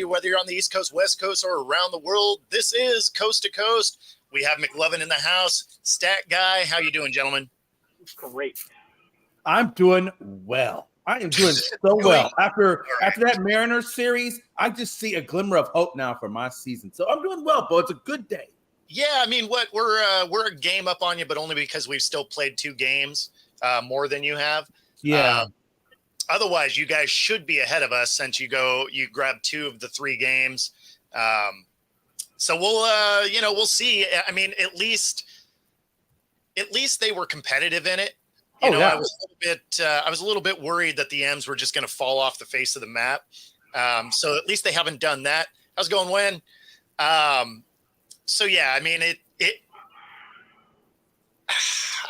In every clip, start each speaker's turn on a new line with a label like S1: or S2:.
S1: everybody, whether you're on the East Coast, West Coast, or around the world. This is Coast to Coast. We have McLovin in the house. Stat Guy, how you doing, gentlemen?
S2: Great.
S3: I'm doing well. I am doing so well. After that Mariners series, I just see a glimmer of hope now for my season. So I'm doing well, but it's a good day.
S1: Yeah, I mean, we're a game up on you, but only because we've still played 2 games more than you have.
S3: Yeah.
S1: Otherwise, you guys should be ahead of us since you grab 2 of the 3 games. So we'll see. I mean, at least they were competitive in it. You know, yeah. I was a little bit worried that the M's were just going to fall off the face of the map. So at least they haven't done that. How's it going, Win? So yeah, I mean,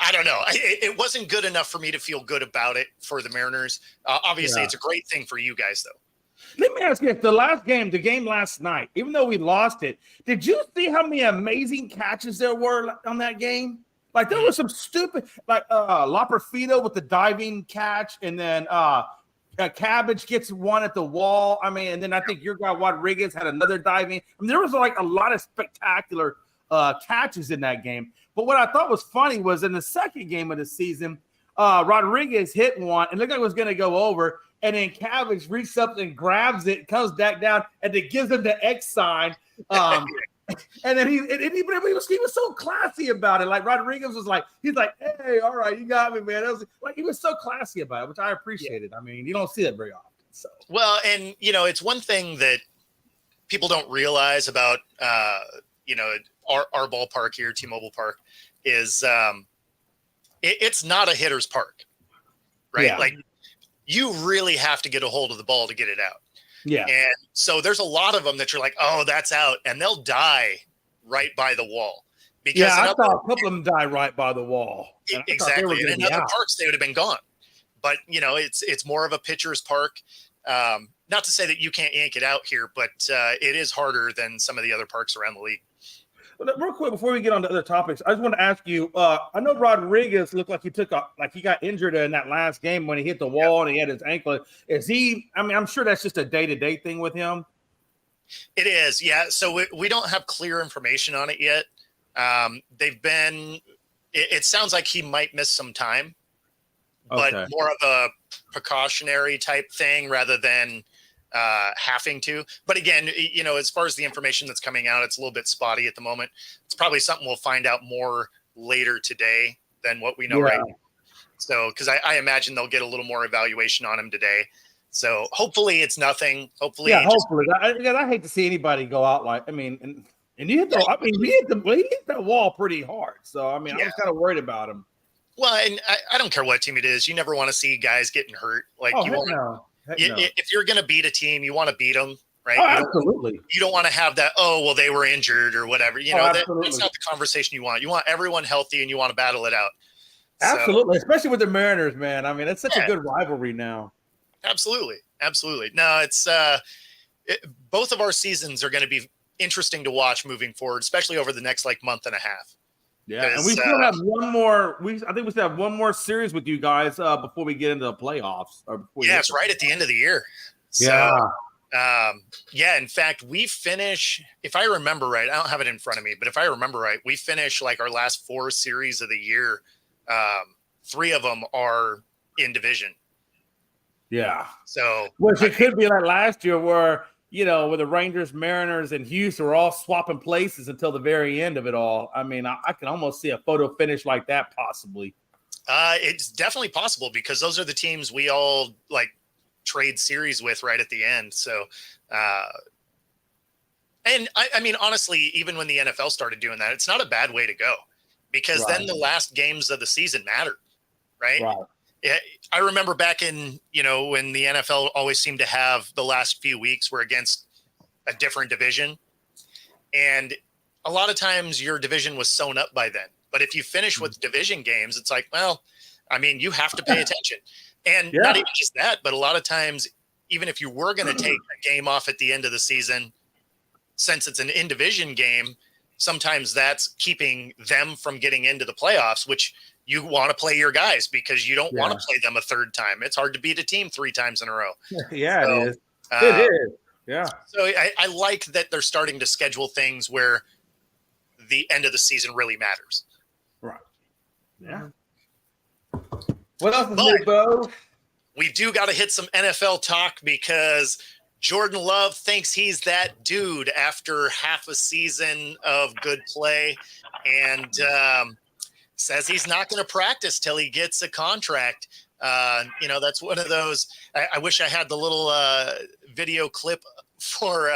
S1: I don't know. It wasn't good enough for me to feel good about it for the Mariners. Obviously, It's a great thing for you guys, though.
S3: Let me ask you, the game last night, even though we lost it, did you see how many amazing catches there were on that game? Like, there was some stupid, like Loperfido with the diving catch, and then Cabbage gets one at the wall. I mean, and then I think your guy Rodriguez had another diving. I mean, there was like a lot of spectacular catches in that game. But what I thought was funny was in the second game of the season, Rodriguez hit one and looked like it was going to go over. And then Cabbage reaches up and grabs it, comes back down, and then gives him the X sign. And then he was so classy about it. Like Rodriguez was like, he's like, hey, all right, you got me, man. He was so classy about it, which I appreciated. I mean, you don't see that very often. So
S1: well, and it's one thing that people don't realize about our ballpark here, T-Mobile Park, is it's not a hitter's park, right? Yeah. Like you really have to get a hold of the ball to get it out.
S3: Yeah.
S1: And so there's a lot of them that you're like, oh, that's out. And they'll die right by the wall.
S3: Because I thought a couple of them die right by the wall.
S1: Exactly. And in other parks, they would have been gone. But, it's more of a pitcher's park. Not to say that you can't yank it out here, but it is harder than some of the other parks around the league.
S3: Well, real quick, before we get on to other topics, I just want to ask you, I know Rodriguez looked like he got injured in that last game when he hit the wall and he had his ankle. I'm sure that's just a day-to-day thing with him.
S1: It is, yeah. So we don't have clear information on it yet. It sounds like he might miss some time, but more of a precautionary type thing rather than having to. But again, as far as the information that's coming out, it's a little bit spotty at the moment. It's probably something we'll find out more later today than what we know right now. So, because I imagine they'll get a little more evaluation on him today. So hopefully it's nothing. Hopefully.
S3: I hate to see anybody go out like, he hit the wall pretty hard. So, I was kind of worried about him.
S1: Well, and I don't care what team it is. You never want to see guys getting hurt. Like if you're going to beat a team, you want to beat them, right?
S3: Oh, absolutely.
S1: You don't want to have that, they were injured or whatever. That's not the conversation you want. You want everyone healthy and you want to battle it out.
S3: Absolutely. Especially with the Mariners, man. It's such a good rivalry now.
S1: Absolutely. No, it's both of our seasons are going to be interesting to watch moving forward, especially over the next month and a half.
S3: Yeah, and we still have one more. I think we still have one more series with you guys before we get into the playoffs.
S1: It's right at the end of the year. So, in fact, we finish. If I remember right, I don't have it in front of me, but if I remember right, we finish our last 4 series of the year. 3 of them are in division.
S3: Yeah.
S1: So,
S3: which it could be like last year, where with the Rangers, Mariners, and Houston were all swapping places until the very end of it all. I can almost see a photo finish like that possibly.
S1: It's definitely possible because those are the teams we all trade series with right at the end. So, and honestly, even when the NFL started doing that, it's not a bad way to go because then the last games of the season matter, right?
S3: Right.
S1: I remember back in, when the NFL always seemed to have the last few weeks were against a different division. And a lot of times your division was sewn up by then. But if you finish with division games, it's you have to pay attention. And not even just that, but a lot of times, even if you were going to take a game off at the end of the season, since it's an in-division game, sometimes that's keeping them from getting into the playoffs, which – you want to play your guys because you don't want to play them a third time. It's hard to beat a team 3 times in a row.
S3: Yeah, it is.
S1: It
S3: Yeah.
S1: So I like that they're starting to schedule things where the end of the season really matters.
S3: Right. Yeah. What else is
S1: But
S3: new, Bo?
S1: we do got to hit some NFL talk because Jordan Love thinks he's that dude after half a season of good play, and says he's not going to practice till he gets a contract. That's one of those. I wish I had the little video clip for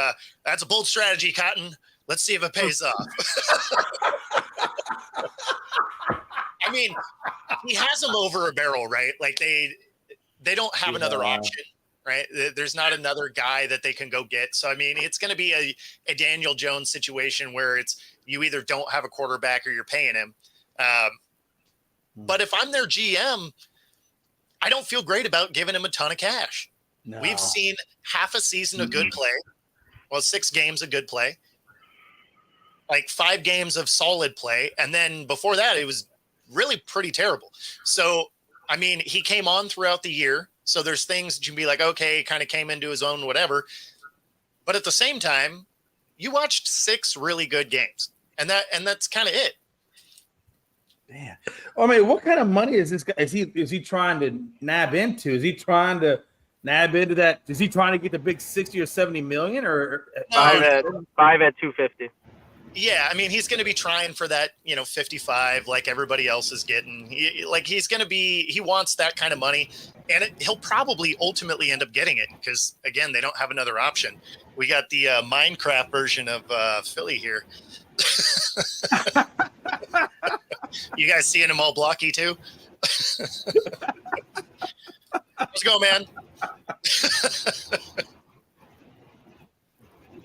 S1: that's a bold strategy, Cotton. Let's see if it pays off. I mean, he has him over a barrel, right? Like they don't have another option, right? There's not another guy that they can go get. So, I mean, it's going to be a Daniel Jones situation where it's you either don't have a quarterback or you're paying him. But if I'm their GM, I don't feel great about giving him a ton of cash. No. We've seen half a season of good play. Well, 6 games of good play. Like 5 games of solid play. And then before that, it was really pretty terrible. So, I mean, he came on throughout the year. So there's things that you can be like, okay, kind of came into his own, whatever. But at the same time, you watched 6 really good games. And that's kind of it.
S3: Man, I mean, what kind of money is this guy? Is he trying to nab into? Is he trying to nab into that? Is he trying to get the big 60 or 70 million or
S2: 5 at 250?
S1: Yeah, I mean, he's going to be trying for that, 55 like everybody else is getting. He wants that kind of money, and he'll probably ultimately end up getting it because, again, they don't have another option. We got the Minecraft version of Philly here. You guys seeing him all blocky too? Let's go, man.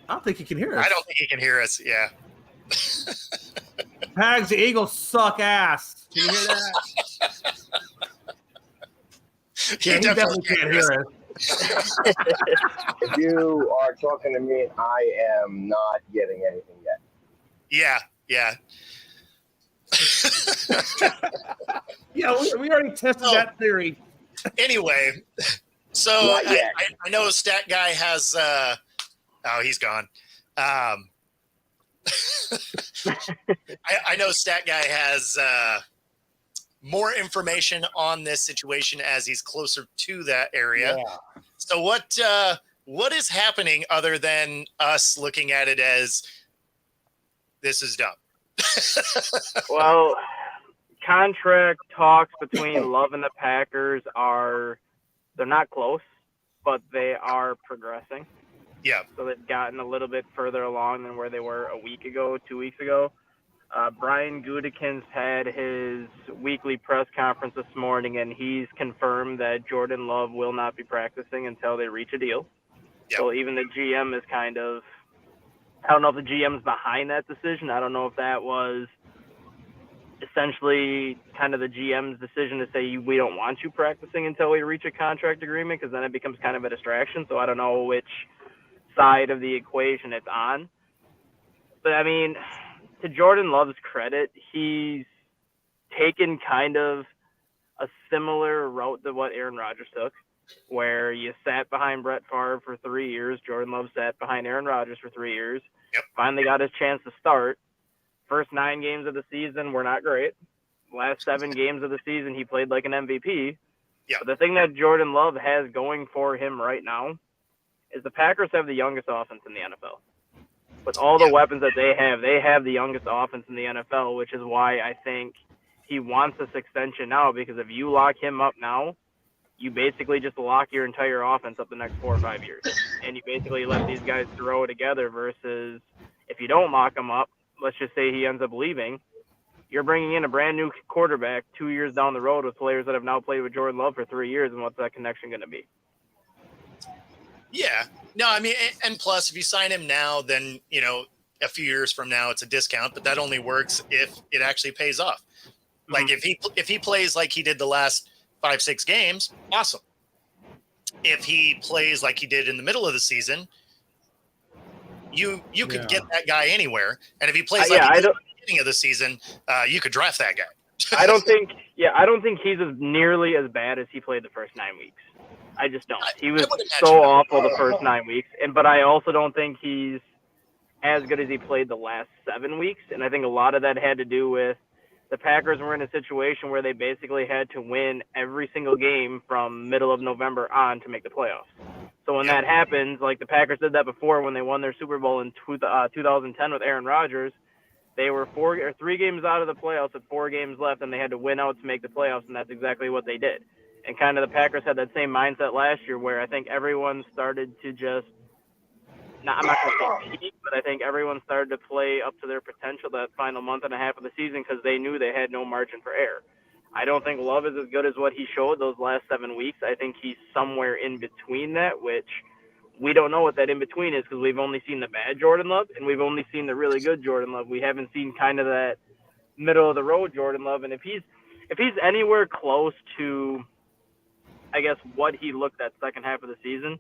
S3: I don't think he can hear us.
S1: I don't think he can hear us. Yeah.
S3: Pags, the Eagles suck ass. Can you hear that?
S1: He definitely
S3: can't hear us.
S4: If you are talking to me, I am not getting anything yet.
S1: Yeah.
S3: Yeah, we already tested that theory.
S1: Anyway, so I know Stat Guy has he's gone. I know Stat Guy has more information on this situation as he's closer to that area. Yeah. So what is happening other than us looking at it as this is dumb?
S2: Well, contract talks between Love and the Packers they're not close, but they are progressing.
S1: Yeah.
S2: So they've gotten a little bit further along than where they were a week ago, 2 weeks ago. Brian Gutekunst had his weekly press conference this morning, and he's confirmed that Jordan Love will not be practicing until they reach a deal. Yep. So even the GM is kind of – I don't know if the GM's behind that decision. I don't know if that was essentially kind of the GM's decision to say we don't want you practicing until we reach a contract agreement, because then it becomes kind of a distraction. So I don't know which side of the equation it's on. But, I mean, to Jordan Love's credit, he's taken kind of a similar route to what Aaron Rodgers took, where you sat behind Brett Favre for 3 years. Jordan Love sat behind Aaron Rodgers for 3 years.
S1: Yep.
S2: Finally got his chance to start. First 9 games of the season were not great. Last 7 games of the season, he played like an MVP.
S1: Yep.
S2: But the thing that Jordan Love has going for him right now is the Packers have the youngest offense in the NFL. With all the weapons that they have the youngest offense in the NFL, which is why I think he wants this extension now, because if you lock him up now, you basically just lock your entire offense up the next 4 or 5 years. And you basically let these guys throw together versus if you don't lock him up, let's just say he ends up leaving, you're bringing in a brand new quarterback 2 years down the road with players that have now played with Jordan Love for 3 years. And what's that connection going to be?
S1: Yeah. No, I mean, and plus if you sign him now, then, a few years from now, it's a discount, but that only works if it actually pays off. Mm-hmm. Like if he plays like he did the last 5-6 games, awesome. If he plays like he did in the middle of the season, you could get that guy anywhere. And if he plays like he did at the beginning of the season, you could draft that guy.
S2: I don't think he's nearly as bad as he played the first 9 weeks. I just don't.
S1: I
S2: He was
S1: would imagine
S2: so
S1: that.
S2: awful the first 9 weeks, but I also don't think he's as good as he played the last 7 weeks. And I think a lot of that had to do with the Packers were in a situation where they basically had to win every single game from middle of November on to make the playoffs. So when that happens, like the Packers did that before when they won their Super Bowl in 2010 with Aaron Rodgers, they were 3 games out of the playoffs with 4 games left, and they had to win out to make the playoffs, and that's exactly what they did. And kind of the Packers had that same mindset last year where I think everyone started to just I'm not going to say peak, but I think everyone started to play up to their potential that final month and a half of the season because they knew they had no margin for error. I don't think Love is as good as what he showed those last 7 weeks. I think he's somewhere in between that, which we don't know what that in between is because we've only seen the bad Jordan Love and we've only seen the really good Jordan Love. We haven't seen kind of that middle of the road Jordan Love. And if he's anywhere close to, I guess, what he looked that second half of the season,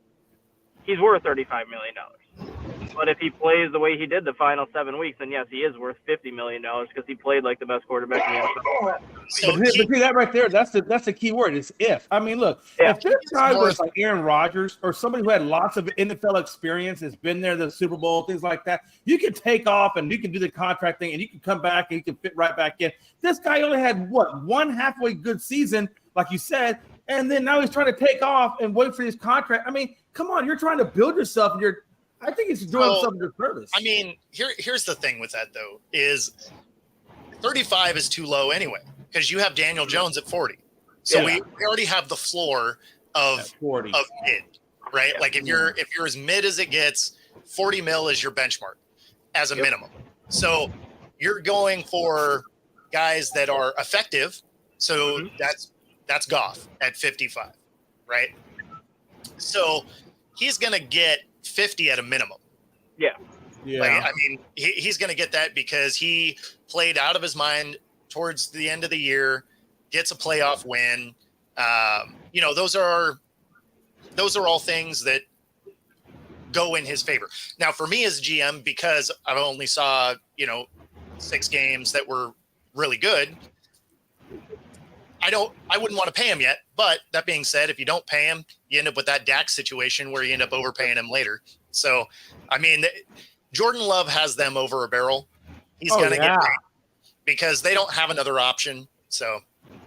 S2: he's worth $35 million. But if he plays the way he did the final 7 weeks, then yes, he is worth $50 million because he played like the best quarterback in the NFL.
S1: So
S3: but see that right there, that's the key word. Is if. I mean, look, if this guy was like Aaron Rodgers or somebody who had lots of NFL experience, has been there, the Super Bowl, things like that, you can take off and you can do the contract thing and you can come back and you can fit right back in. This guy only had one halfway good season, like you said, and then now he's trying to take off and wait for his contract. I mean, come on, you're trying to build yourself, and I think it's doing something to service.
S1: I mean, here's the thing with that though, is 35 is too low anyway, because you have Daniel Jones at 40. So we already have the floor of
S3: 40
S1: of mid, right? Like if you're as mid as it gets, 40 mil is your benchmark as a minimum. So you're going for guys that are effective. So that's Goff at 55, right? So he's going to get 50 at a minimum.
S2: Yeah.
S1: Like, I mean, he's going to get that because he played out of his mind towards the end of the year, gets a playoff win. Those are all things that go in his favor. Now, for me as GM, because I only saw, 6 games that were really good, I wouldn't want to pay him yet. But that being said, if you don't pay him, you end up with that Dak situation where you end up overpaying him later. So, I mean, Jordan Love has them over a barrel. He's going to get paid because they don't have another option. So,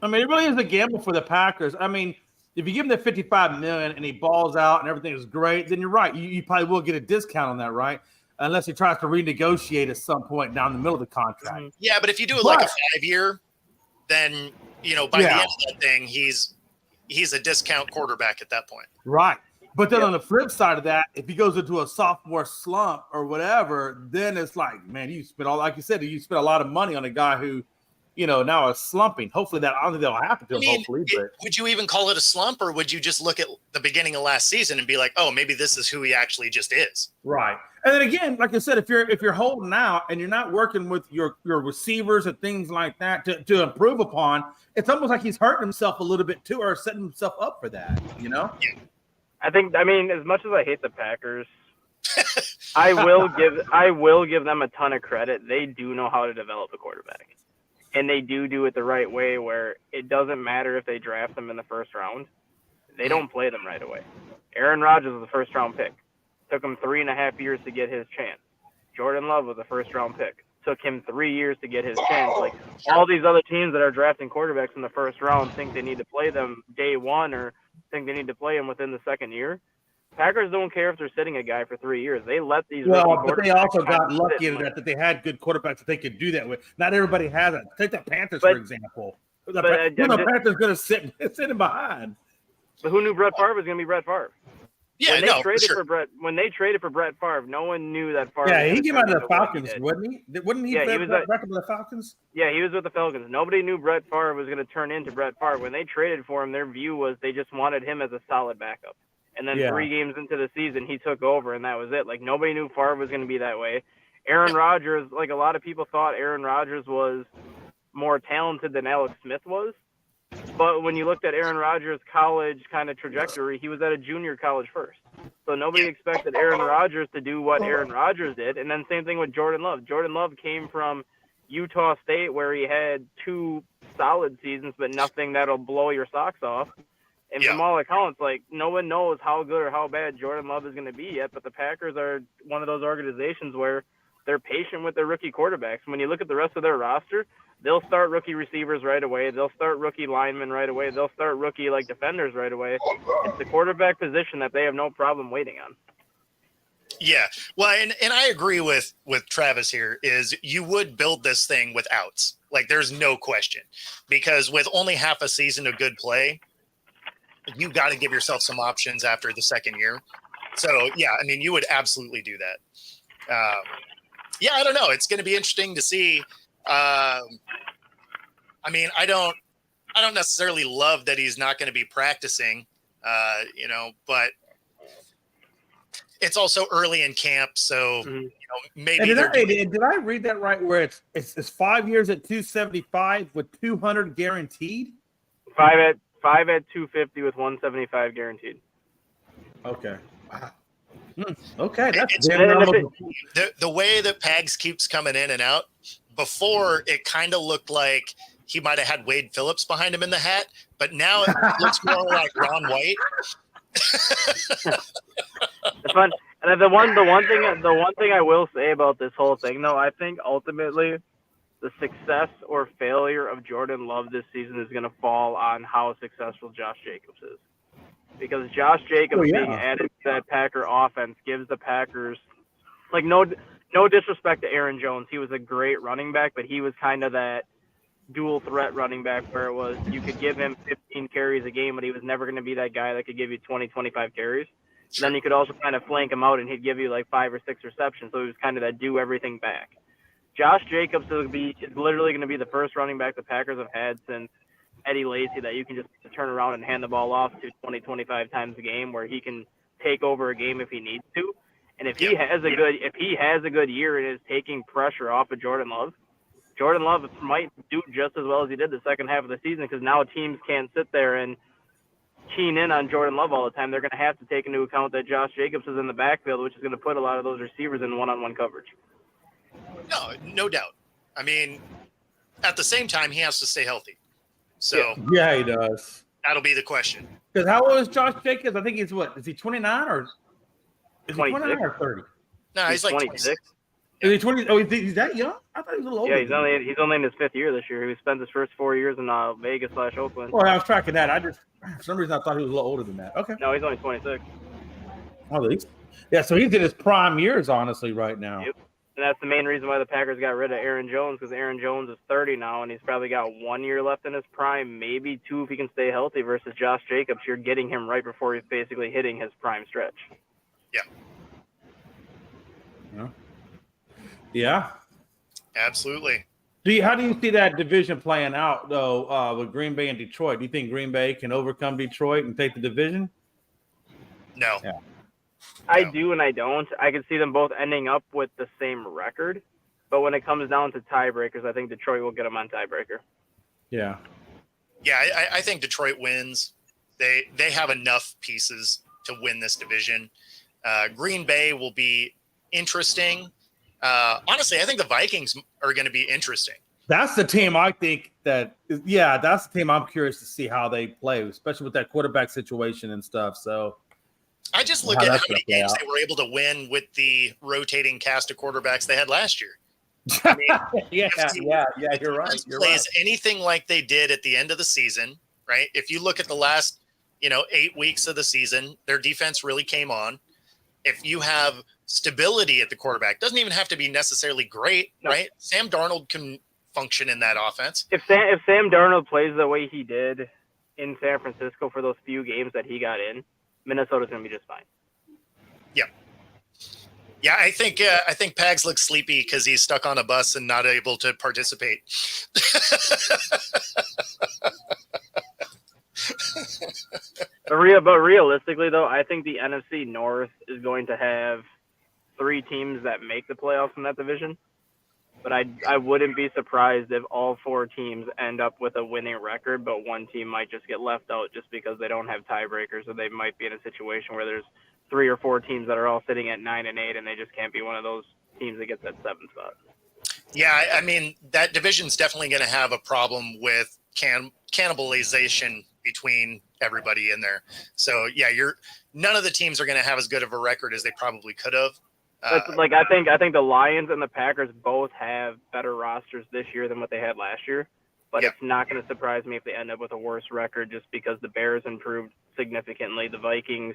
S3: I mean, it really is a gamble for the Packers. I mean, if you give him the $55 million and he balls out and everything is great, then you're right. You probably will get a discount on that, right? Unless he tries to renegotiate at some point down the middle of the contract.
S1: Yeah, but if you do it like a 5-year, then by the end of that thing, he's a discount quarterback at that point.
S3: Right. But then on the flip side of that, if he goes into a sophomore slump or whatever, then it's like, man, you spent like you said, you spent a lot of money on a guy who, now is slumping. Hopefully I don't think that'll happen to him, but
S1: would you even call it a slump, or would you just look at the beginning of last season and be like, oh, maybe this is who he actually just is?
S3: Right. And then again, like I said, if you're holding out and you're not working with your receivers and things like that to improve upon, it's almost like he's hurting himself a little bit too, or setting himself up for that,
S1: Yeah.
S2: I mean, as much as I hate the Packers, I will give them a ton of credit. They do know how to develop a quarterback. And they do it the right way where it doesn't matter if they draft them in the first round. They don't play them right away. Aaron Rodgers was a first-round pick. Took him 3.5 years to get his chance. Jordan Love was a first-round pick. Took him 3 years to get his chance. Like, all these other teams that are drafting quarterbacks in the first round think they need to play them day one or think they need to play him within the second year. Packers don't care if they're sitting a guy for 3 years. They let these.
S3: But they also got lucky in that they had good quarterbacks that they could do that with. Not everybody has it. Take the Panthers, for example. The Panthers going to sit him behind.
S2: But who knew Brett Favre was going to be Brett Favre?
S1: Yeah,
S2: When they traded for Brett Favre, no one knew that Favre.
S3: Yeah, he came out of the Falcons, wasn't he? Wouldn't he? He was back with the Falcons.
S2: Yeah, he was with the Falcons. Nobody knew Brett Favre was going to turn into Brett Favre. When they traded for him, their view was they just wanted him as a solid backup. And then 3 games into the season, he took over, and that was it. Like, nobody knew Favre was going to be that way. Aaron Rodgers, like, a lot of people thought Aaron Rodgers was more talented than Alex Smith was. But when you looked at Aaron Rodgers' college kind of trajectory, he was at a junior college first. So nobody expected Aaron Rodgers to do what Aaron Rodgers did. And then same thing with Jordan Love. Jordan Love came from Utah State where he had 2 solid seasons, but nothing that'll blow your socks off. And
S1: Yeah.
S2: from all accounts, like, no one knows how good or how bad Jordan Love is going to be yet, but the Packers are one of those organizations where they're patient with their rookie quarterbacks. When you look at the rest of their roster, they'll start rookie receivers right away. They'll start rookie linemen right away. They'll start rookie, like, defenders right away. It's the quarterback position that they have no problem waiting on.
S1: Yeah. Well, and I agree with Travis here is you would build this thing with outs. Like there's no question, because with only half a season of good play, you got to give yourself some options after the second year. So yeah, I mean, you would absolutely do that. Yeah, I don't know. It's going to be interesting to see. I mean, I don't necessarily love that he's not going to be practicing, but it's also early in camp, so maybe.
S3: And did I read that right? Where it's 5 years at 275 with 200 guaranteed.
S2: 5 at 250 with 175 guaranteed.
S3: Okay. Wow. Okay, that's
S1: the way that Pags keeps coming in and out. Before it kind of looked like he might have had Wade Phillips behind him in the hat, but now it looks more like Ron White.
S2: It's fun. And the one thing I will say about this whole thing, though, I think ultimately the success or failure of Jordan Love this season is going to fall on how successful Josh Jacobs is. Because Josh Jacobs being added to that Packer offense gives the Packers, like, no disrespect to Aaron Jones. He was a great running back, but he was kind of that dual threat running back where it was you could give him 15 carries a game, but he was never going to be that guy that could give you 20, 25 carries. Sure. Then you could also kind of flank him out and he'd give you like 5 or 6 receptions. So he was kind of that do everything back. Josh Jacobs is literally going to be the first running back the Packers have had since Eddie Lacy that you can just turn around and hand the ball off to 20, 25 times a game, where he can take over a game if he needs to. And if he has a good year and is taking pressure off of Jordan Love might do just as well as he did the second half of the season, because now teams can't sit there and keen in on Jordan Love all the time. They're going to have to take into account that Josh Jacobs is in the backfield, which is going to put a lot of those receivers in one-on-one coverage.
S1: No doubt. I mean, at the same time, he has to stay healthy. So
S3: yeah, he does.
S1: That'll be the question.
S3: Because how old is Josh Jacobs? I think he's what? Is he 29 or is
S2: 26.
S3: he 29 or 30?
S1: No, he's like 26.
S3: Is he 20? Oh, he's that young? I thought he was a little older.
S2: Yeah, he's only in his 5th year this year. He spent his first 4 years in Vegas/Oakland.
S3: Well, I was tracking that. For some reason I thought he was a little older than that. Okay.
S2: No, he's only 26.
S3: At least. Yeah, so he's in his prime years, honestly, right now.
S2: Yep. And that's the main reason why the Packers got rid of Aaron Jones, because Aaron Jones is 30 now, and he's probably got 1 year left in his prime, maybe 2 if he can stay healthy, versus Josh Jacobs. You're getting him right before he's basically hitting his prime stretch.
S3: Yeah.
S1: Absolutely.
S3: How do you see that division playing out, though, with Green Bay and Detroit? Do you think Green Bay can overcome Detroit and take the division?
S1: No.
S3: Yeah.
S2: I do and I don't. I can see them both ending up with the same record, but when it comes down to tiebreakers, I think Detroit will get them on tiebreaker.
S3: Yeah.
S1: Yeah, I think Detroit wins. They have enough pieces to win this division. Green Bay will be interesting. Honestly, I think the Vikings are going to be interesting.
S3: That's the team I think that's the team I'm curious to see how they play, especially with that quarterback situation and stuff. So
S1: I just look at how many games they were able to win with the rotating cast of quarterbacks they had last year. I mean,
S3: you're right.
S1: Plays anything like they did at the end of the season, right? If you look at the last, 8 weeks of the season, their defense really came on. If you have stability at the quarterback, doesn't even have to be necessarily great, right? Sam Darnold can function in that offense.
S2: If Sam Darnold plays the way he did in San Francisco for those few games that he got in, Minnesota's going to be just fine.
S1: Yeah. Yeah, I think Pags looks sleepy because he's stuck on a bus and not able to participate.
S2: But realistically, though, I think the NFC North is going to have 3 teams that make the playoffs in that division. But I wouldn't be surprised if all 4 teams end up with a winning record, but one team might just get left out just because they don't have tiebreakers, or they might be in a situation where there's 3 or 4 teams that are all sitting at 9 and 8, and they just can't be one of those teams that gets that 7th spot.
S1: Yeah, I mean, that division's definitely going to have a problem with cannibalization between everybody in there. So yeah, none of the teams are going to have as good of a record as they probably could have.
S2: I think the Lions and the Packers both have better rosters this year than what they had last year. But it's not going to surprise me if they end up with a worse record just because the Bears improved significantly. The Vikings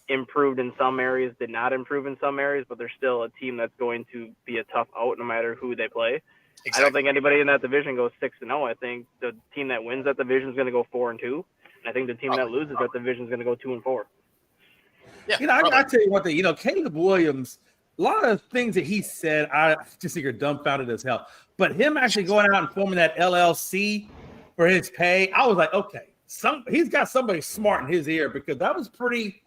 S2: improved in some areas, did not improve in some areas, but they're still a team that's going to be a tough out no matter who they play. Exactly. I don't think anybody in that division goes 6-0. I think the team that wins that division is going to go 4-2, and I think the team that loses that division is going to go 2-4.
S1: Yeah,
S3: I tell you one thing. Caleb Williams, a lot of things that he said, I just think are dumbfounded as hell. But him actually going out and forming that LLC for his pay, I was like, okay, he's got somebody smart in his ear, because that's pretty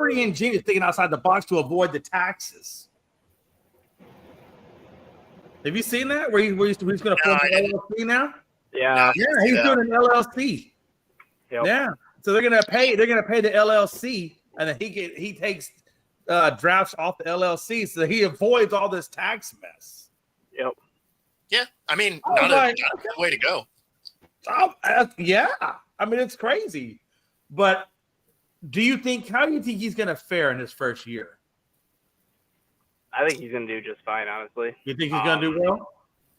S3: ingenious, thinking outside the box to avoid the taxes. Have you seen that? Where he's going to form an LLC now?
S2: Yeah.
S3: Yeah, he's doing an LLC. Yep. Yeah. So they're gonna pay the LLC, and then he takes drafts off the LLC, so he avoids all this tax mess.
S2: Yep.
S1: Yeah, I mean, not a way to go.
S3: Yeah, I mean, it's crazy. But how do you think he's going to fare in his first year?
S2: I think he's going to do just fine, honestly.
S3: You think he's going to do well?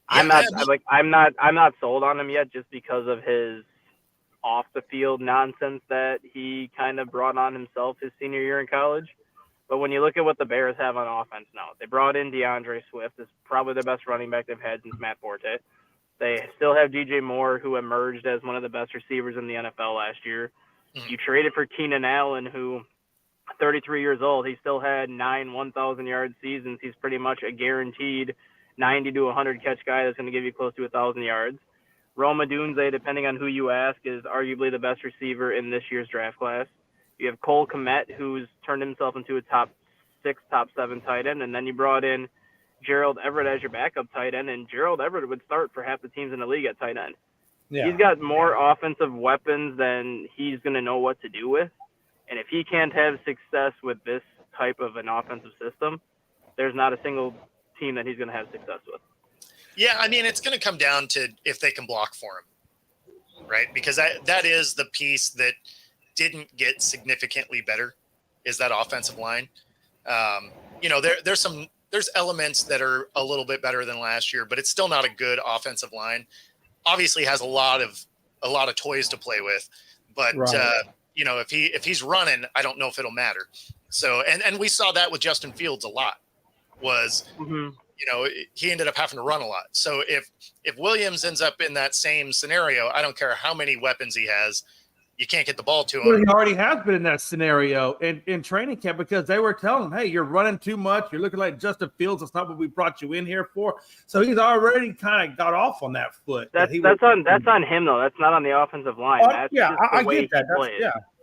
S2: I'm not sold on him yet, just because of his off the field nonsense that he kind of brought on himself his senior year in college. But when you look at what the Bears have on offense now, they brought in DeAndre Swift. Is probably the best running back they've had since Matt Forte. They still have DJ Moore, who emerged as one of the best receivers in the NFL last year. Mm-hmm. You traded for Keenan Allen, who, 33 years old, he still had 9 1,000-yard seasons. He's pretty much a guaranteed 90 to 100 catch guy that's going to give you close to 1,000 yards. Rome Odunze, depending on who you ask, is arguably the best receiver in this year's draft class. You have Cole Kmet, who's turned himself into a top 6, top 7 tight end, and then you brought in Gerald Everett as your backup tight end, and Gerald Everett would start for half the teams in the league at tight end. Yeah. He's got more offensive weapons than he's going to know what to do with, and if he can't have success with this type of an offensive system, there's not a single team that he's going to have success with.
S1: Yeah, I mean, it's going to come down to if they can block for him, right? Because that is the piece that didn't get significantly better, is that offensive line. There's elements that are a little bit better than last year, but it's still not a good offensive line. Obviously has a lot of toys to play with, but right. If he's running, I don't know if it'll matter. So, and we saw that with Justin Fields a lot, was, he ended up having to run a lot. So if Williams ends up in that same scenario, I don't care how many weapons he has, you can't get the ball to him.
S3: Well, he already has been in that scenario in training camp, because they were telling him, hey, you're running too much. You're looking like Justin Fields. That's not what we brought you in here for. So he's already kind of got off on that foot.
S2: That's on him, though. That's not on the offensive line. I get that.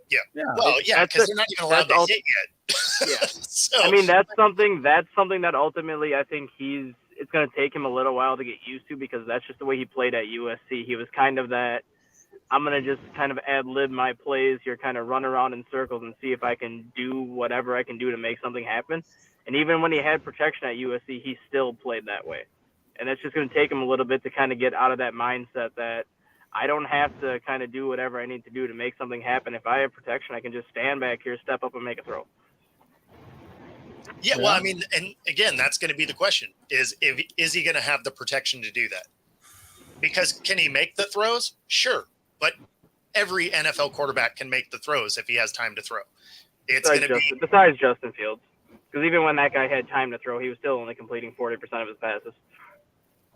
S1: Yeah. Well, yeah, because they're not even allowed to hit yet.
S2: Yeah. So. I mean, that's something that ultimately I think it's going to take him a little while to get used to, because that's just the way he played at USC. He was kind of that, I'm going to just kind of ad-lib my plays here, kind of run around in circles and see if I can do whatever I can do to make something happen. And even when he had protection at USC, he still played that way. And it's just going to take him a little bit to kind of get out of that mindset that I don't have to kind of do whatever I need to do to make something happen. If I have protection, I can just stand back here, step up, and make a throw.
S1: Yeah, well, I mean, and again, that's going to be the question, is he going to have the protection to do that? Because can he make the throws? Sure. But every NFL quarterback can make the throws if he has time to throw.
S2: Besides Justin Fields. Because even when that guy had time to throw, he was still only completing 40% of his passes.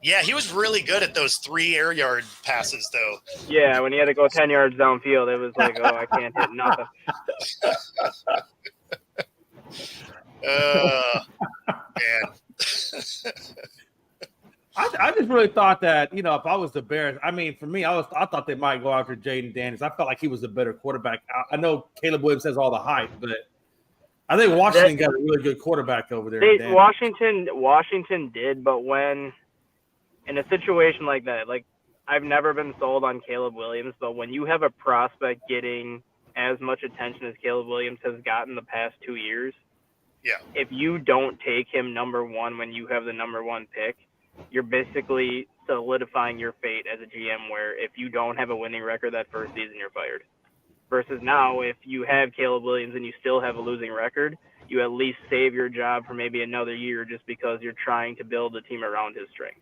S1: Yeah, he was really good at those 3 air yard passes, though.
S2: Yeah, when he had to go 10 yards downfield, it was like, I can't hit nothing.
S3: Man. I just really thought that, if I was the Bears, I mean, for me, I thought they might go after Jaden Daniels. I felt like he was a better quarterback. I know Caleb Williams has all the hype, but I think Washington got a really good quarterback over there.
S2: Washington did, but when in a situation like that, like, I've never been sold on Caleb Williams, but when you have a prospect getting as much attention as Caleb Williams has gotten the past 2 years, if you don't take him number 1 when you have the number 1 pick, you're basically solidifying your fate as a GM, where if you don't have a winning record that first season, you're fired. Versus now, if you have Caleb Williams and you still have a losing record, you at least save your job for maybe another year just because you're trying to build a team around his strengths.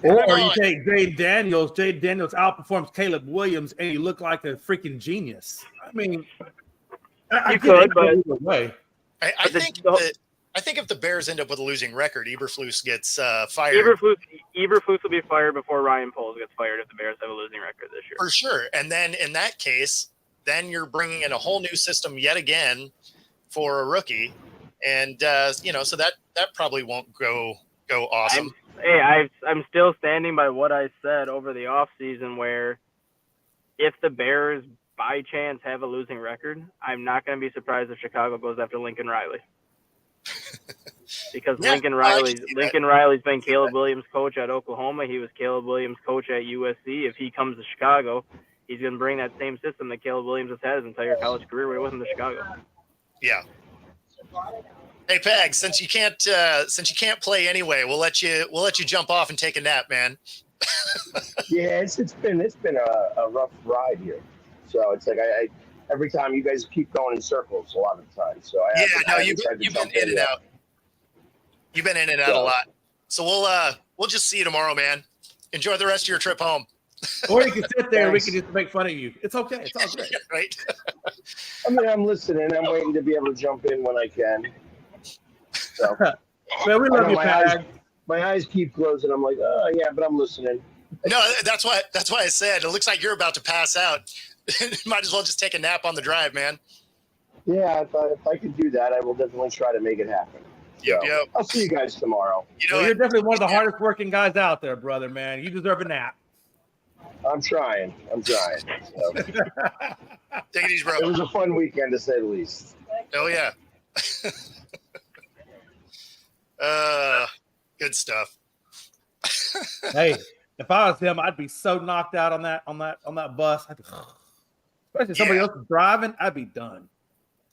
S3: Or you take Jade Daniels. Jade Daniels outperforms Caleb Williams, and you look like a freaking genius. I mean,
S2: you could, but
S1: I think if the Bears end up with a losing record, Eberflus gets fired.
S2: Eberflus will be fired before Ryan Poles gets fired if the Bears have a losing record this year.
S1: For sure. And then in that case, then you're bringing in a whole new system yet again for a rookie. And, so that probably won't go awesome.
S2: I'm still standing by what I said over the offseason where if the Bears by chance have a losing record, I'm not going to be surprised if Chicago goes after Lincoln Riley. Because Lincoln Riley's been Caleb Williams' coach at Oklahoma. He was Caleb Williams' coach at USC. If he comes to Chicago, he's going to bring that same system that Caleb Williams has had his entire college career when he wasn't in Chicago.
S1: Yeah. Hey, Peg, since you can't play anyway, we'll let you jump off and take a nap, man.
S4: Yeah, it's been a rough ride here. So it's like I every time you guys keep going in circles a lot of the time. So you've been in and out. You've been in and out a lot. So we'll just see you tomorrow, man. Enjoy the rest of your trip home.
S3: Or you can sit there and we can just make fun of you. It's okay. It's all great.
S1: Right.
S4: I mean, I'm listening. I'm waiting to be able to jump in when I can. So,
S3: man, we love you, Pag.
S4: My eyes keep closing. I'm like, oh yeah, but I'm listening.
S1: No, that's why I said it looks like you're about to pass out. Might as well just take a nap on the drive, man.
S4: Yeah, if I could do that, I will definitely try to make it happen.
S1: Yep.
S4: I'll see you guys tomorrow.
S3: You're definitely one of the hardest working guys out there, brother, man. You deserve a nap.
S4: I'm trying. So.
S1: Take it easy, bro.
S4: It was a fun weekend, to say the least.
S1: Oh, yeah. Good stuff.
S3: Hey, if I was him, I'd be so knocked out on that bus. Especially if somebody else is driving, I'd be done.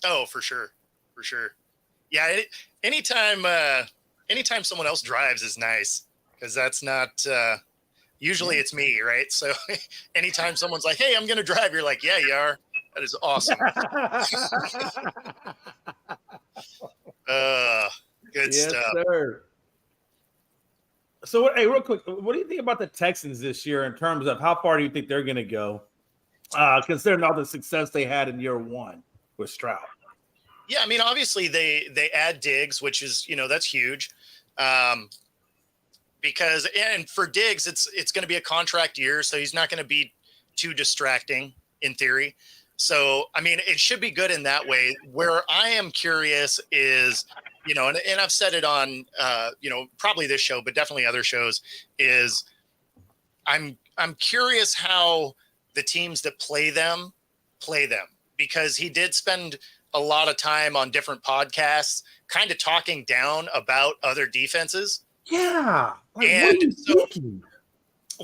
S1: Oh, for sure. Yeah, anytime someone else drives is nice because that's not usually it's me, right? So anytime someone's like, "Hey, I'm going to drive," you're like, "Yeah, you are." That is awesome. Good stuff.
S3: Sir. So, hey, real quick, what do you think about the Texans this year in terms of how far do you think they're going to go, considering all the success they had in year one with Stroud?
S1: Yeah, I mean, obviously they add Diggs, which is, that's huge. Because for Diggs, it's going to be a contract year, so he's not going to be too distracting in theory. So, I mean, it should be good in that way. Where I am curious is, and I've said it on, probably this show, but definitely other shows, is I'm curious how the teams that play them, because he did spend a lot of time on different podcasts kind of talking down about other defenses.
S3: Yeah.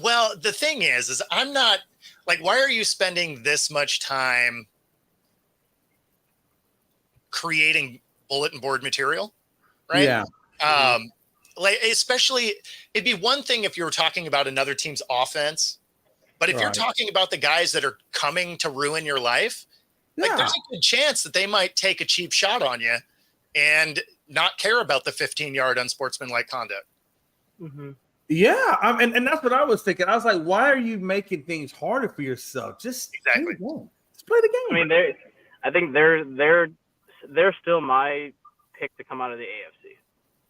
S1: Well, the thing is I'm not like, why are you spending this much time creating bulletin board material? Right.
S3: Yeah.
S1: Especially it'd be one thing if you were talking about another team's offense, but if you're talking about the guys that are coming to ruin your life, like there's a good chance that they might take a cheap shot on you and not care about the 15-yard unsportsmanlike conduct.
S2: Mm-hmm.
S3: Yeah, and that's what I was thinking. I was like, why are you making things harder for yourself? Just
S1: exactly.
S3: Just play the game.
S2: I mean, I think they're still my pick to come out of the AFC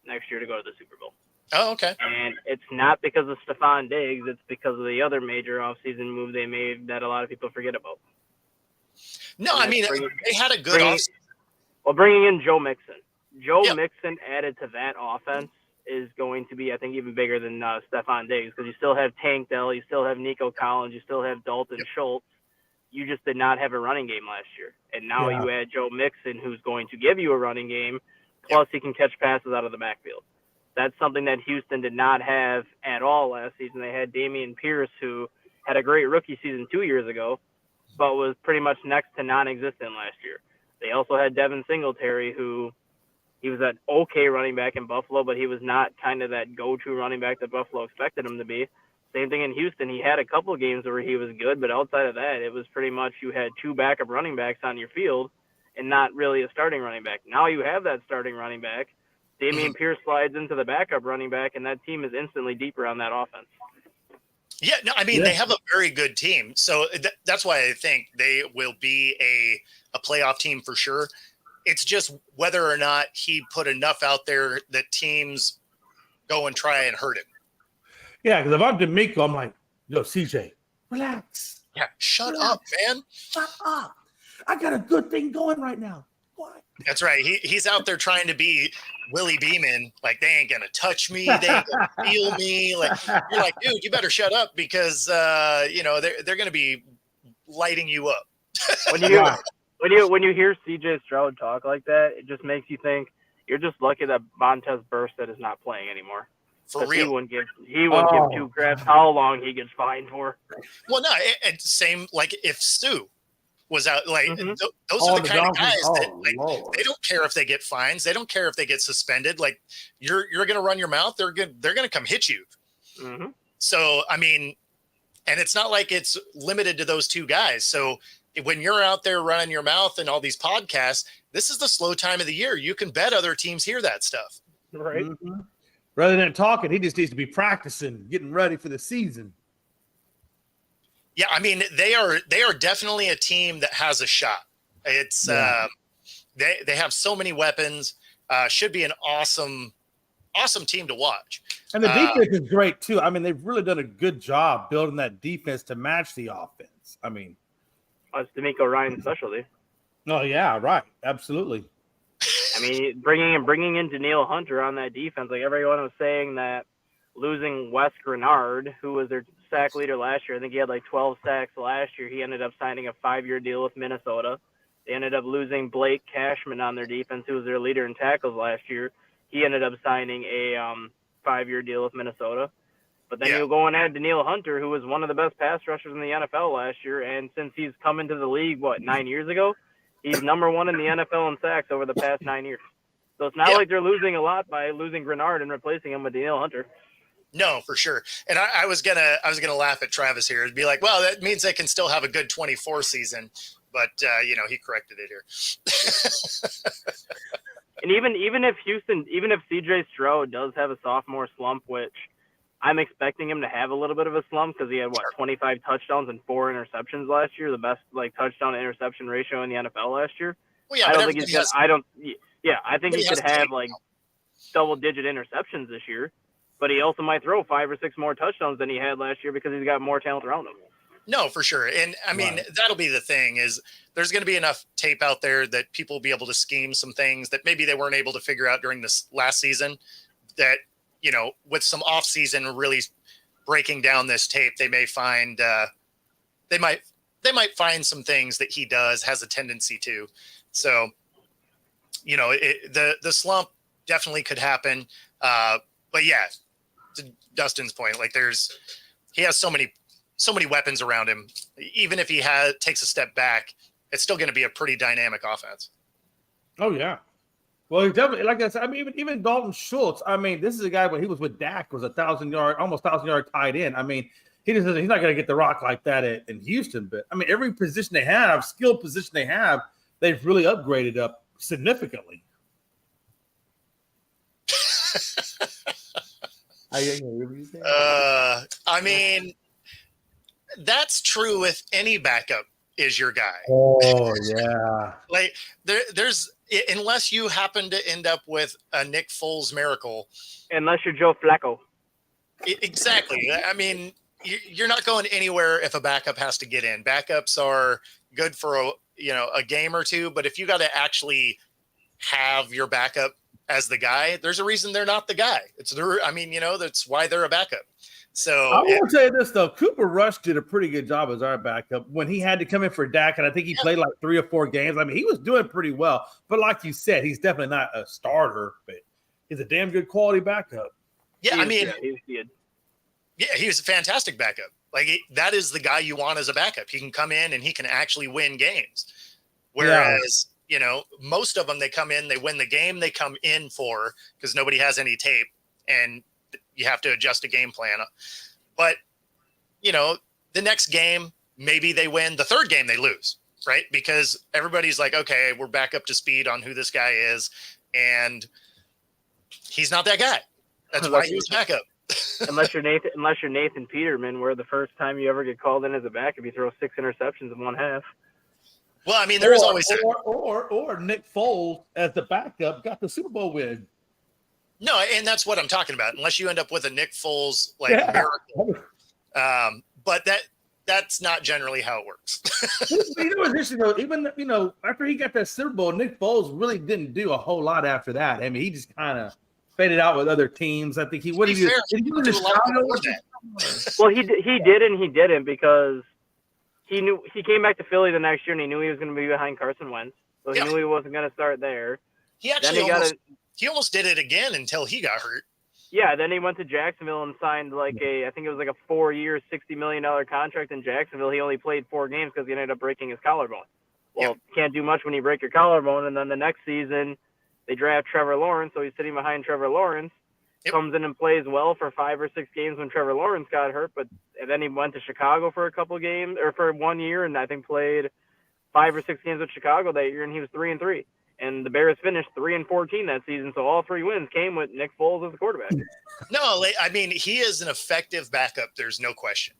S2: next year to go to the Super Bowl.
S1: Oh, okay.
S2: And it's not because of Stephon Diggs; it's because of the other major offseason move they made that a lot of people forget about.
S1: No, I mean, they had a good offseason.
S2: Well, bringing in Joe Mixon. Mixon added to that offense is going to be, I think, even bigger than Stephon Diggs because you still have Tank Dell, you still have Nico Collins, you still have Dalton Schultz. You just did not have a running game last year. And now you add Joe Mixon, who's going to give you a running game, plus he can catch passes out of the backfield. That's something that Houston did not have at all last season. They had Dameon Pierce, who had a great rookie season 2 years ago, but was pretty much next to non-existent last year. They also had Devin Singletary, who he was an okay running back in Buffalo, but he was not kind of that go-to running back that Buffalo expected him to be. Same thing in Houston. He had a couple of games where he was good, but outside of that, it was pretty much you had two backup running backs on your field and not really a starting running back. Now you have that starting running back. Dameon Pierce slides into the backup running back, and that team is instantly deeper on that offense.
S1: Yeah, no, I mean, they have a very good team. So that's why I think they will be a playoff team for sure. It's just whether or not he put enough out there that teams go and try and hurt him.
S3: Yeah, because if I'm D'Amico, I'm like, yo, CJ, relax.
S1: Yeah, shut up, man.
S3: Shut up. I got a good thing going right now. What?
S1: That's right. He's out there trying to be Willie Beeman. Like, they ain't going to touch me. They ain't going to feel me. Like, you're like, dude, you better shut up because, they're going to be lighting you up.
S2: When you hear CJ Stroud talk like that, it just makes you think you're just lucky that Montez Burstead is not playing anymore.
S1: For real.
S2: He wouldn't give two craps how long he gets fined for.
S1: Well, no, same like if Stu was out, like those are the kind of guys that they don't care if they get fines, they don't care if they get suspended. Like you're going to run your mouth, they're going to come hit you.
S2: Mm-hmm.
S1: So I mean, and it's not like it's limited to those two guys. So when you're out there running your mouth and all these podcasts, this is the slow time of the year. You can bet other teams hear that stuff.
S2: Right.
S3: Mm-hmm. Rather than talking, he just needs to be practicing, getting ready for the season.
S1: Yeah, I mean, they are definitely a team that has a shot. It's they have so many weapons. Should be an awesome team to watch. And
S3: the defense is great too. I mean, they've really done a good job building that defense to match the offense. I mean,
S2: that's D'Amico Ryan's specialty.
S3: Oh yeah, right, absolutely.
S2: I mean, bringing in Danielle Hunter on that defense, like everyone was saying that losing Wes Grenard, who was their sack leader last year, I think he had like 12 sacks last year. He ended up signing a 5-year deal with Minnesota. They ended up losing Blake Cashman on their defense, who was their leader in tackles last year. He ended up signing a 5-year deal with Minnesota. But then you go and add Danielle Hunter, who was one of the best pass rushers in the NFL last year, and since he's come into the league, 9 years ago? He's number one in the NFL in sacks over the past 9 years. So it's not like they're losing a lot by losing Grenard and replacing him with Danielle Hunter.
S1: No, for sure. And I was gonna laugh at Travis here and be like, well, that means they can still have a good 24 season. But he corrected it here.
S2: And even if CJ Stroud does have a sophomore slump, which I'm expecting him to have a little bit of a slump because he had 25 touchdowns and 4 interceptions last year, the best touchdown to interception ratio in the NFL last year.
S1: Well, yeah,
S2: I don't think he's gonna. I think he could have double-digit interceptions this year, but he also might throw 5 or 6 more touchdowns than he had last year because he's got more talent around him.
S1: No, for sure. And I mean, that'll be the thing is there's going to be enough tape out there that people will be able to scheme some things that maybe they weren't able to figure out during this last season that, with some off season really breaking down this tape, they may find, they might find some things that he has a tendency to. So, the slump definitely could happen. But yeah, to Dustin's point, he has so many weapons around him. Even if he takes a step back, it's still going to be a pretty dynamic offense.
S3: Oh yeah. Well, he definitely, like I said, I mean, even Dalton Schultz. I mean, this is a guy when he was with Dak was almost 1,000-yard tight end. I mean, he's not going to get the rock like that in Houston. But I mean, every position they have, skilled position they have, they've really upgraded up significantly.
S1: I mean, that's true with any backup is your guy.
S3: Oh yeah.
S1: There's unless you happen to end up with a Nick Foles miracle.
S2: Unless you're Joe Flacco.
S1: Exactly. I mean, you're not going anywhere if a backup has to get in. Backups are good for a game or two, but if you got to actually have your backup as the guy, there's a reason they're not the guy. That's why they're a backup. So
S3: I will tell you this though, Cooper Rush did a pretty good job as our backup when he had to come in for Dak, and I think he played 3 or 4 games. I mean, he was doing pretty well, but like you said, he's definitely not a starter, but he's a damn good quality backup.
S1: Yeah,
S2: he's good.
S1: Yeah, he was a fantastic backup. That is the guy you want as a backup. He can come in and he can actually win games. Whereas, most of them, they come in, they win the game, they come in for because nobody has any tape, and you have to adjust a game plan. But the next game, maybe they win. The third game, they lose, right? Because everybody's like, okay, we're back up to speed on who this guy is. And he's not that guy. That's why he was backup.
S2: unless you're Nathan Peterman, where the first time you ever get called in as a backup, you throw 6 interceptions in one half.
S1: Well, I mean, there is always
S3: or Nick Foles as the backup got the Super Bowl win.
S1: No, and that's what I'm talking about. Unless you end up with a Nick Foles miracle, but that's not generally how it works.
S3: It's interesting though. Even after he got that Super Bowl, Nick Foles really didn't do a whole lot after that. I mean, he just kind of faded out with other teams. I think he
S1: Well, he did
S2: and he didn't, because he came back to Philly the next year and he knew he was going to be behind Carson Wentz, so he knew he wasn't going to start there.
S1: He actually he almost did it again until he got hurt.
S2: Yeah, then he went to Jacksonville and signed I think it was like a 4-year, $60 million contract in Jacksonville. He only played 4 games because he ended up breaking his collarbone. Well, can't do much when you break your collarbone. And then the next season, they draft Trevor Lawrence, so he's sitting behind Trevor Lawrence. Comes in and plays well for 5 or 6 games when Trevor Lawrence got hurt, and then he went to Chicago for a couple games, or for 1 year, and I think played 5 or 6 games with Chicago that year, and he was 3-3. And the Bears finished 3-14 that season, so all 3 wins came with Nick Foles as the quarterback.
S1: No, I mean, he is an effective backup. There's no question.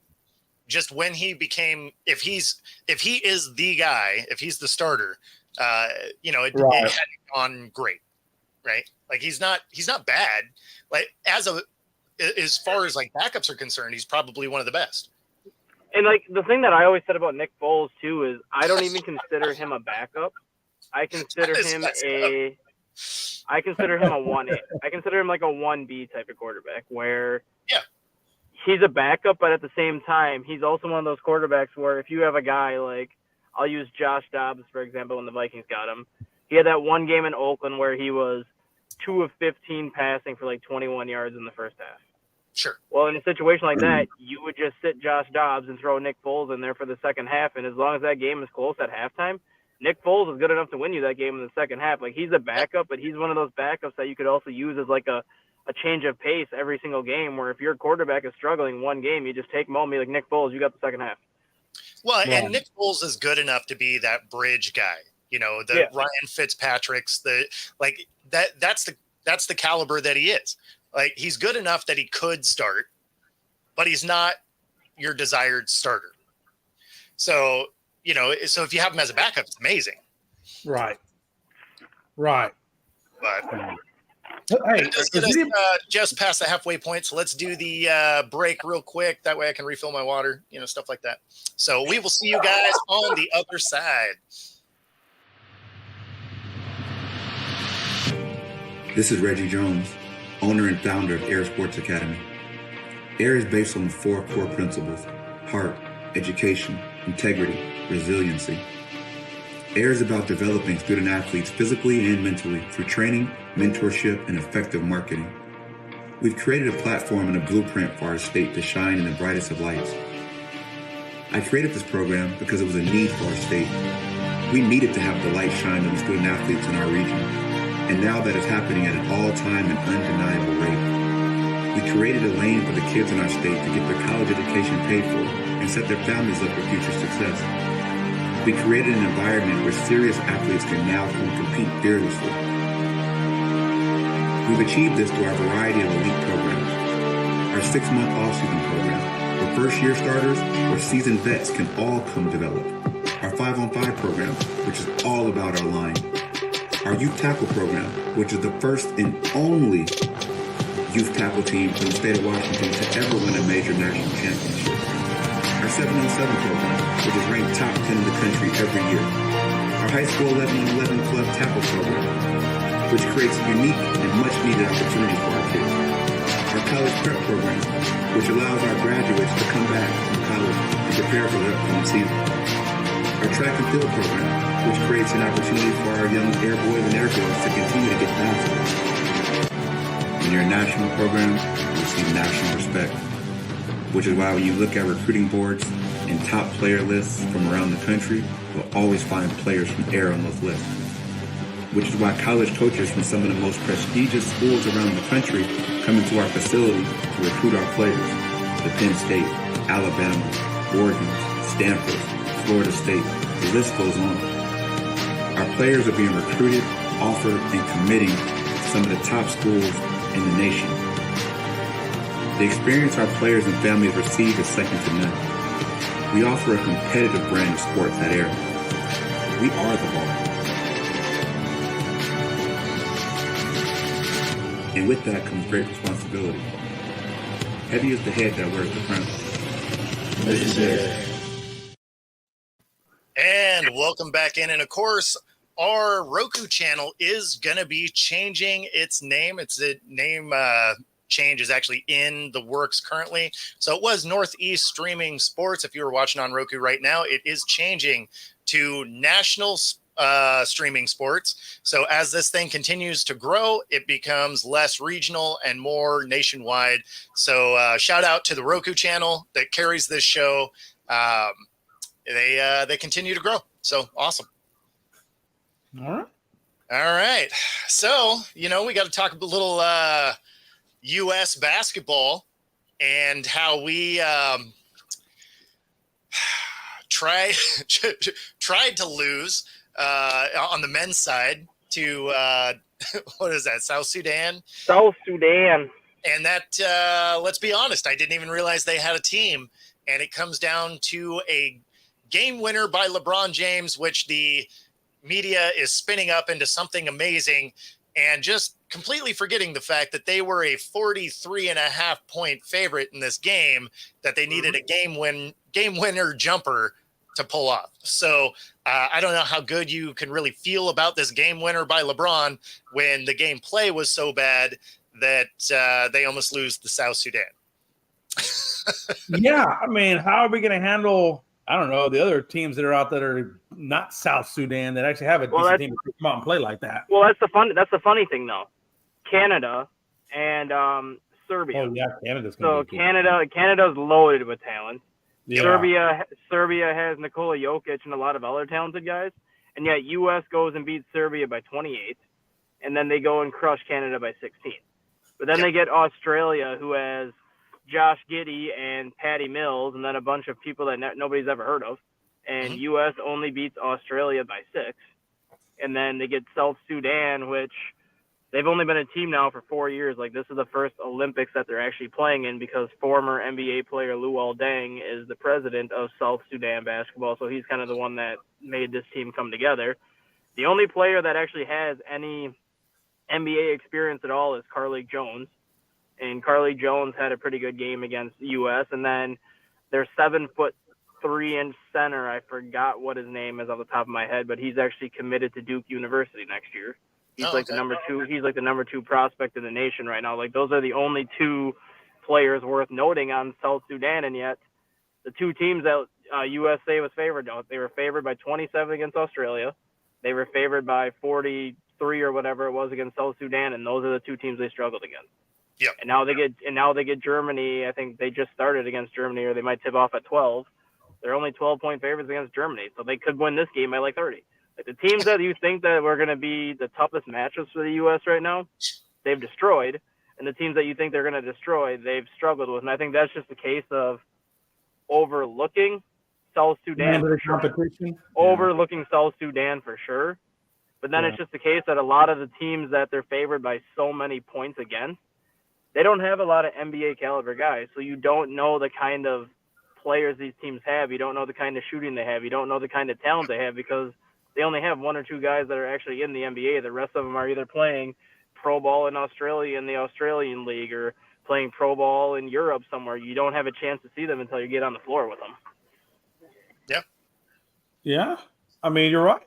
S1: Just when he became, if he is the guy, if he's the starter, it hadn't gone great, right? Like he's not bad. Like as far as like backups are concerned, he's probably one of the best.
S2: And like the thing that I always said about Nick Foles too is I don't even consider him a backup. I consider him a 1A. I consider him like a 1B type of quarterback where he's a backup, but at the same time, he's also one of those quarterbacks where if you have a guy like, I'll use Josh Dobbs, for example, when the Vikings got him. He had that one game in Oakland where he was 2 of 15 passing for like 21 yards in the first half.
S1: Sure.
S2: Well, in a situation like that, you would just sit Josh Dobbs and throw Nick Foles in there for the second half, and as long as that game is close at halftime, Nick Foles is good enough to win you that game in the second half. Like, he's a backup, but he's one of those backups that you could also use as like a change of pace every single game, where if your quarterback is struggling one game, you just take him home and be like, Nick Foles, you got the second half.
S1: Well, and Nick Foles is good enough to be that bridge guy. Ryan Fitzpatrick's, that's the caliber that he is. Like, he's good enough that he could start, but he's not your desired starter. So, so if you have him as a backup, it's amazing.
S3: Right.
S1: But
S3: hey,
S1: just past the halfway point, so let's do the break real quick. That way I can refill my water, stuff like that. So we will see you guys on the other side.
S5: This is Reggie Jones, owner and founder of Air Sports Academy. Air is based on 4 core principles: heart, education, integrity, resiliency. Air is about developing student athletes physically and mentally through training, mentorship, and effective marketing. We've created a platform and a blueprint for our state to shine in the brightest of lights. I created this program because it was a need for our state. We needed to have the light shine on the student athletes in our region, and now that is happening at an all-time and undeniable rate. We created a lane for the kids in our state to get their college education paid for and set their families up for future success. We created an environment where serious athletes can now come compete fearlessly. We've achieved this through our variety of elite programs. Our 6-month off-season program, where first-year starters or seasoned vets can all come develop. Our 5-on-5 program, which is all about our line. Our youth tackle program, which is the first and only youth tackle team from the state of Washington to ever win a major national championship. Our 7-on-7 program, which is ranked top 10 in the country every year. Our high school 11-on-11 club tackle program, which creates unique and much-needed opportunities for our kids. Our college prep program, which allows our graduates to come back from college and prepare for the upcoming season. Our track and field program, which creates an opportunity for our young air boys and air girls to continue to get faster. When you're a national program, you receive national respect, which is why when you look at recruiting boards and top player lists from around the country, you'll always find players from Air on those lists. Which is why college coaches from some of the most prestigious schools around the country come into our facility to recruit our players. The Penn State, Alabama, Oregon, Stanford, Florida State. The list goes on. Our players are being recruited, offered, and committing to some of the top schools in the nation. The experience our players and families receive is second to none. We offer a competitive brand of sports at Air. We are the ball. And with that comes great responsibility. Heavy is the head that wears the crown. This is Air.
S1: And welcome back in. And of course, our Roku channel is going to be changing its name. Name change is actually in the works currently. So it was Northeast Streaming Sports. If you were watching on Roku right now, it is changing to National Streaming Sports. So as this thing continues to grow, it becomes less regional and more nationwide. So shout out to the Roku channel that carries this show. They continue to grow. So awesome.
S3: All
S1: right. So, we got to talk a little U.S. basketball and how we tried to lose on the men's side to what is that? South Sudan.
S2: South Sudan.
S1: And that let's be honest, I didn't even realize they had a team. And it comes down to a game winner by LeBron James, which the media is spinning up into something amazing, and just completely forgetting the fact that they were a 43.5 point favorite in this game, that they needed a game winner jumper to pull off. So I don't know how good you can really feel about this game winner by LeBron when the game play was so bad that they almost lose the South Sudan.
S3: Yeah, I mean, how are we going to handle, I don't know, the other teams that are out that are not South Sudan that actually have a decent team to come out and play like that?
S2: Well, that's the funny thing, though. Canada and Serbia.
S3: Oh yeah, Canada's
S2: Canada's loaded with talent.
S3: Yeah.
S2: Serbia has Nikola Jokic and a lot of other talented guys, and yet U.S. goes and beats Serbia by 28, and then they go and crush Canada by 16. But then they get Australia, who has Josh Giddey and Patty Mills, and then a bunch of people that nobody's ever heard of. And U.S. only beats Australia by 6. And then they get South Sudan, which they've only been a team now for 4 years. Like, this is the first Olympics that they're actually playing in, because former NBA player Luol Deng is the president of South Sudan basketball. So he's kind of the one that made this team come together. The only player that actually has any NBA experience at all is Carlik Jones. And Carlik Jones had a pretty good game against the U.S. And then their 7'3" center, I forgot what his name is off the top of my head, but he's actually committed to Duke University next year. He's the number 2. He's like the number 2 prospect in the nation right now. Like, those are the only 2 players worth noting on South Sudan. And yet the 2 teams that USA was favored, they were favored by 27 against Australia. They were favored by 43 or whatever it was against South Sudan. And those are the 2 teams they struggled against.
S1: Yep.
S2: And now they get Germany. I think they just started against Germany, or they might tip off at 12. They're only 12-point favorites against Germany, so they could win this game by like 30. Like, the teams that you think that were going to be the toughest matchups for the U.S. right now, they've destroyed, and the teams that you think they're going to destroy, they've struggled with. And I think that's just a case of overlooking South Sudan for sure. Overlooking South Sudan for sure. But then it's just the case that a lot of the teams that they're favored by so many points against, they don't have a lot of NBA caliber guys, so you don't know the kind of players these teams have. You don't know the kind of shooting they have. You don't know the kind of talent they have, because they only have 1 or 2 guys that are actually in the NBA. The rest of them are either playing pro ball in Australia in the Australian League, or playing pro ball in Europe somewhere. You don't have a chance to see them until you get on the floor with them.
S1: Yeah.
S3: Yeah. I mean, you're right.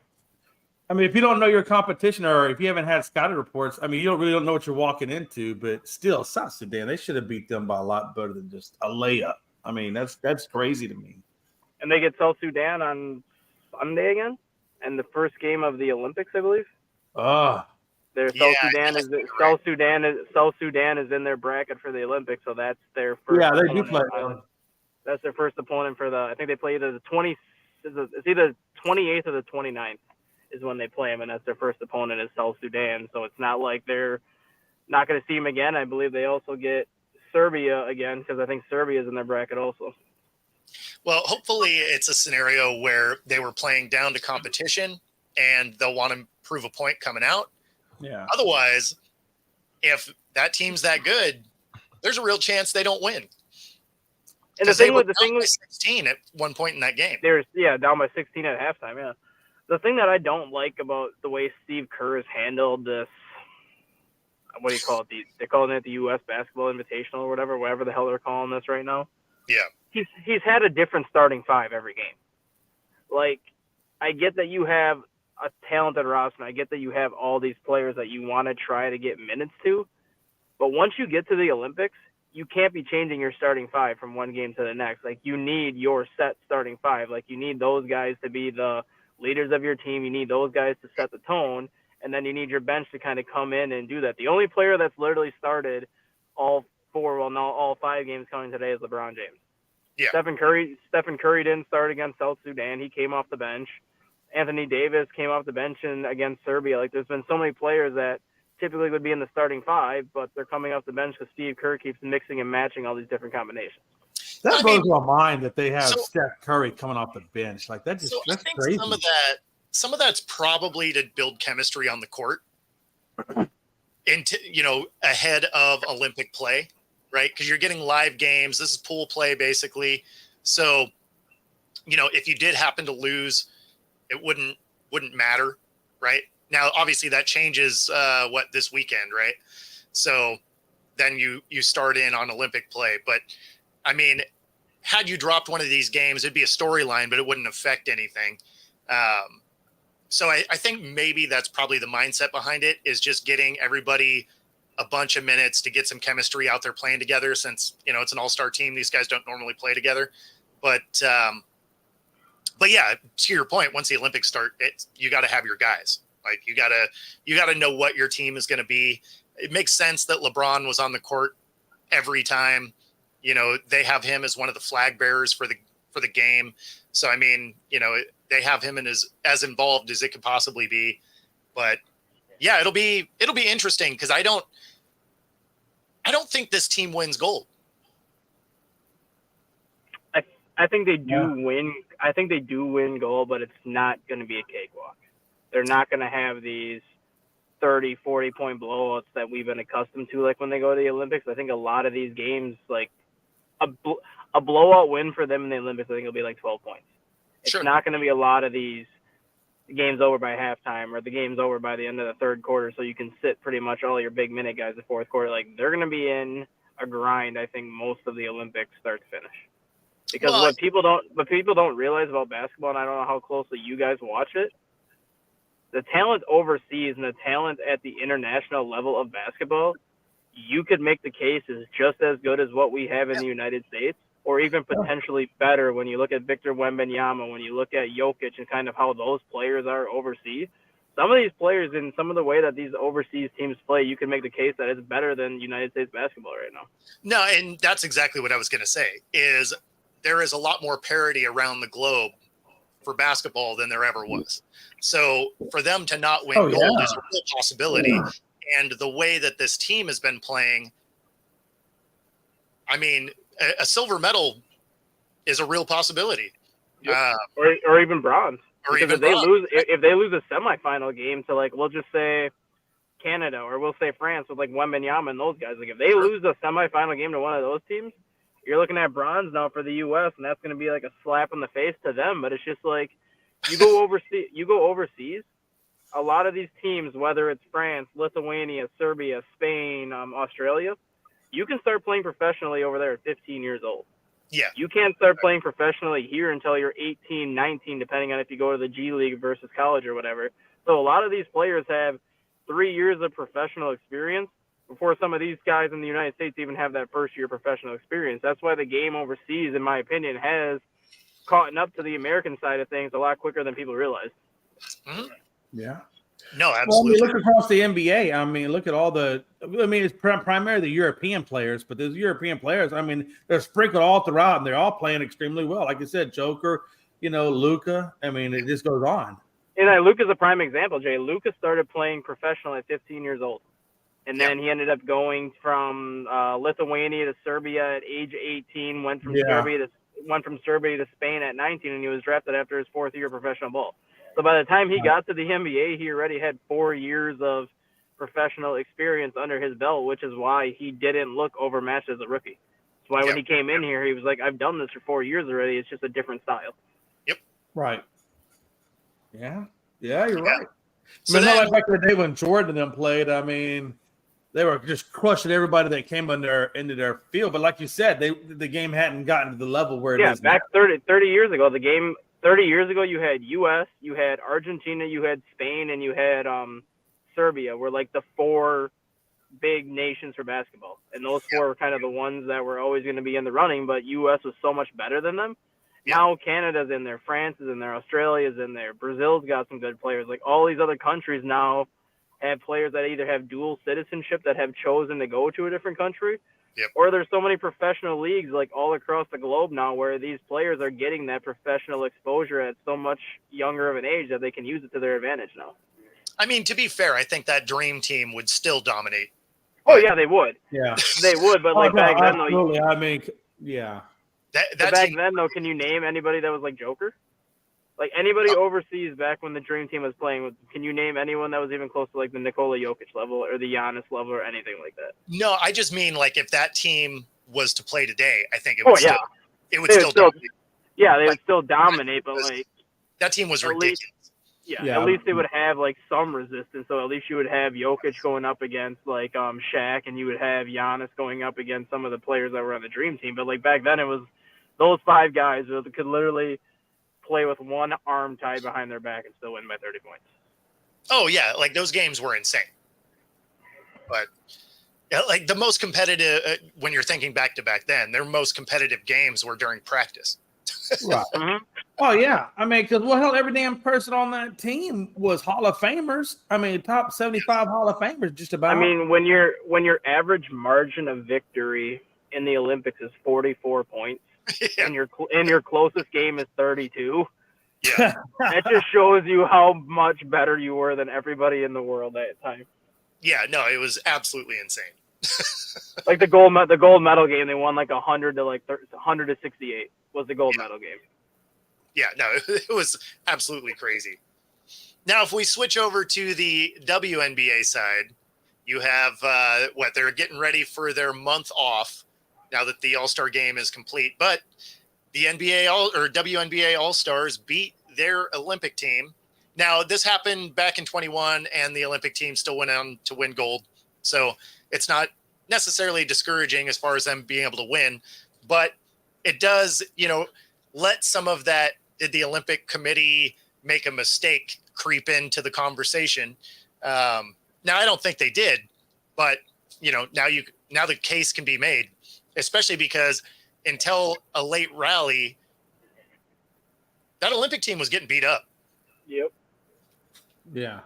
S3: I mean, if you don't know your competition, or if you haven't had scouting reports, I mean, you don't know what you're walking into. But still, South Sudan, they should have beat them by a lot better than just a layup. I mean, that's crazy to me.
S2: And they get South Sudan on Sunday again, and the first game of the Olympics, I believe.
S3: Oh,
S2: South Sudan is in their bracket for the Olympics, so that's their first.
S3: Yeah, they do play.
S2: That's their first opponent for the. I think they play either the 20. It's either 28th or the 29th is when they play them, and that's their first opponent is South Sudan. So it's not like they're not going to see them again. I believe they also get Serbia again, because I think Serbia is in their bracket also.
S1: Well, hopefully it's a scenario where they were playing down to competition and they'll want to prove a point coming out.
S3: Yeah.
S1: Otherwise, if that team's that good, there's a real chance they don't win.
S2: And the thing with
S1: 16 at one point in that game.
S2: There's down by 16 at halftime. Yeah. The thing that I don't like about the way Steve Kerr has handled this, what do you call it? They're calling it the U.S. Basketball Invitational or whatever the hell they're calling this right now.
S1: Yeah.
S2: He's had a different starting five every game. Like, I get that you have a talented roster. I get that you have all these players that you want to try to get minutes to. But once you get to the Olympics, you can't be changing your starting five from one game to the next. Like, you need your set starting five. Like, you need those guys to be the leaders of your team. You need those guys to set the tone. And then you need your bench to kind of come in and do that. The only player that's literally started all 5 games coming today is LeBron James.
S1: Yeah.
S2: Stephen Curry didn't start against South Sudan. He came off the bench. Anthony Davis came off the bench against Serbia. Like, there's been so many players that typically would be in the starting five, but they're coming off the bench because Steve Kerr keeps mixing and matching all these different combinations.
S3: That blows my mind that they have Steph Curry coming off the bench. Like, that's crazy.
S1: Some of that's probably to build chemistry on the court, ahead of Olympic play, right? Because you're getting live games. This is pool play, basically. So, if you did happen to lose, it wouldn't matter, right? Now, obviously, that changes this weekend, right? So then you start in on Olympic play. But, I mean, had you dropped one of these games, it'd be a storyline, but it wouldn't affect anything. So I think maybe that's probably the mindset behind it, is just getting everybody a bunch of minutes to get some chemistry out there playing together, since, it's an all-star team. These guys don't normally play together. But yeah, to your point, once the Olympics start, you got to have your guys. Like, you gotta know what your team is going to be. It makes sense that LeBron was on the court every time. They have him as one of the flag bearers for the game. So, I mean, they have him as involved as it could possibly be. But yeah, it'll be interesting, because I don't think this team wins gold.
S2: I think they do win. I think they do win gold, but it's not going to be a cakewalk. They're not going to have these 30, 40-point blowouts that we've been accustomed to, like when they go to the Olympics. I think a lot of these games, like a blowout win for them in the Olympics, I think it'll be like 12 points. It's not going to be a lot of these games over by halftime or the game's over by the end of the third quarter, so you can sit pretty much all your big minute guys the fourth quarter. Like, they're going to be in a grind, I think, most of the Olympics start to finish. Because what people don't realize about basketball, and I don't know how closely you guys watch it, the talent overseas and the talent at the international level of basketball, you could make the case is just as good as what we have in the United States, or even potentially better when you look at Victor Wembanyama, when you look at Jokic and kind of how those players are overseas. Some of these players, in some of the way that these overseas teams play, you can make the case that it's better than United States basketball right now.
S1: No, and that's exactly what I was going to say, is there is a lot more parity around the globe for basketball than there ever was. So for them to not win gold is a real possibility. Yeah. And the way that this team has been playing, I mean, a silver medal is a real possibility.
S2: Yep. Or even bronze. Or even if they lose a semifinal game to, like, we'll just say Canada, or we'll say France with like Wembanyama and those guys, like, if they lose a semifinal game to one of those teams, you're looking at bronze now for the U.S., and that's going to be like a slap in the face to them. But it's just like, you go overseas, a lot of these teams, whether it's France, Lithuania, Serbia, Spain, Australia, you can start playing professionally over there at 15 years old.
S1: Yeah.
S2: You can't start playing professionally here until you're 18, 19, depending on if you go to the G League versus college or whatever. So a lot of these players have 3 years of professional experience before some of these guys in the United States even have that first year professional experience. That's why the game overseas, in my opinion, has caught up to the American side of things a lot quicker than people realize.
S1: Mm-hmm.
S3: Yeah.
S1: No, absolutely.
S3: Well, I mean, look across the NBA. I mean, look at all it's primarily the European players, but those European players, I mean, they're sprinkled all throughout, and they're all playing extremely well. Like you said, Joker, Luka. I mean, it just goes on.
S2: And Luka's a prime example, Jay. Luka started playing professional at 15 years old. And then he ended up going from Lithuania to Serbia at age 18, went from went from Serbia to Spain at 19, and he was drafted after his 4th year of professional ball. So by the time he got to the NBA, he already had 4 years of professional experience under his belt, which is why he didn't look overmatched as a rookie. That's why when he came in here, he was like, I've done this for 4 years already. It's just a different style.
S1: Yep.
S3: Right. Yeah. Yeah, you're right.
S1: So
S3: not like back in the day when Jordan and them played. I mean, they were just crushing everybody that came into their field. But like you said, the game hadn't gotten to the level where it is
S2: back
S3: now.
S2: 30 years ago, 30 years ago, you had U.S., you had Argentina, you had Spain, and you had Serbia were like the 4 big nations for basketball. And those 4 were kind of the ones that were always going to be in the running, but U.S. was so much better than them. Yeah. Now Canada's in there, France is in there, Australia's in there, Brazil's got some good players. Like all these other countries now have players that either have dual citizenship that have chosen to go to a different country, or there's so many professional leagues like all across the globe now where these players are getting that professional exposure at so much younger of an age that they can use it to their advantage now.
S1: I mean, to be fair, I think that dream team would still dominate.
S2: Oh, yeah, they would.
S3: Yeah.
S2: They would, but back then, though.
S3: Absolutely. I mean, yeah.
S2: Back then, though, can you name anybody that was like Joker? Like anybody overseas back when the Dream Team was playing, can you name anyone that was even close to like the Nikola Jokic level or the Giannis level or anything like that?
S1: No, I just mean like if that team was to play today, I think it would still dominate.
S2: Yeah, they would still dominate, but like
S1: that team was ridiculous.
S2: At least they would have like some resistance. So at least you would have Jokic going up against like Shaq, and you would have Giannis going up against some of the players that were on the Dream Team. But like back then, it was those 5 guys that could literally play with one arm tied behind their back and still win by 30 points.
S1: Oh yeah, like those games were insane. But like the most competitive, when you're thinking back to back then, their most competitive games were during practice.
S3: Right. Oh yeah, I mean, because hell, every damn person on that team was Hall of Famers. I mean, top 75 Hall of Famers, just about.
S2: I mean, when your average margin of victory in the Olympics is 44 points, and your closest game is 32.
S1: Yeah,
S2: that just shows you how much better you were than everybody in the world at the time.
S1: Yeah, no, it was absolutely insane.
S2: Like the gold medal game, they won like 100 to 168 was the gold medal game.
S1: Yeah, no, it was absolutely crazy. Now, if we switch over to the WNBA side, you have they're getting ready for their month off now that the All-Star game is complete. But the WNBA All-Stars beat their Olympic team. Now, this happened back in 21, and the Olympic team still went on to win gold. So it's not necessarily discouraging as far as them being able to win, but it does, let some of that, did the Olympic Committee make a mistake, creep into the conversation. Now, I don't think they did, but, now the case can be made, especially because until a late rally, that Olympic team was getting beat up.
S2: Yep.
S3: Yeah.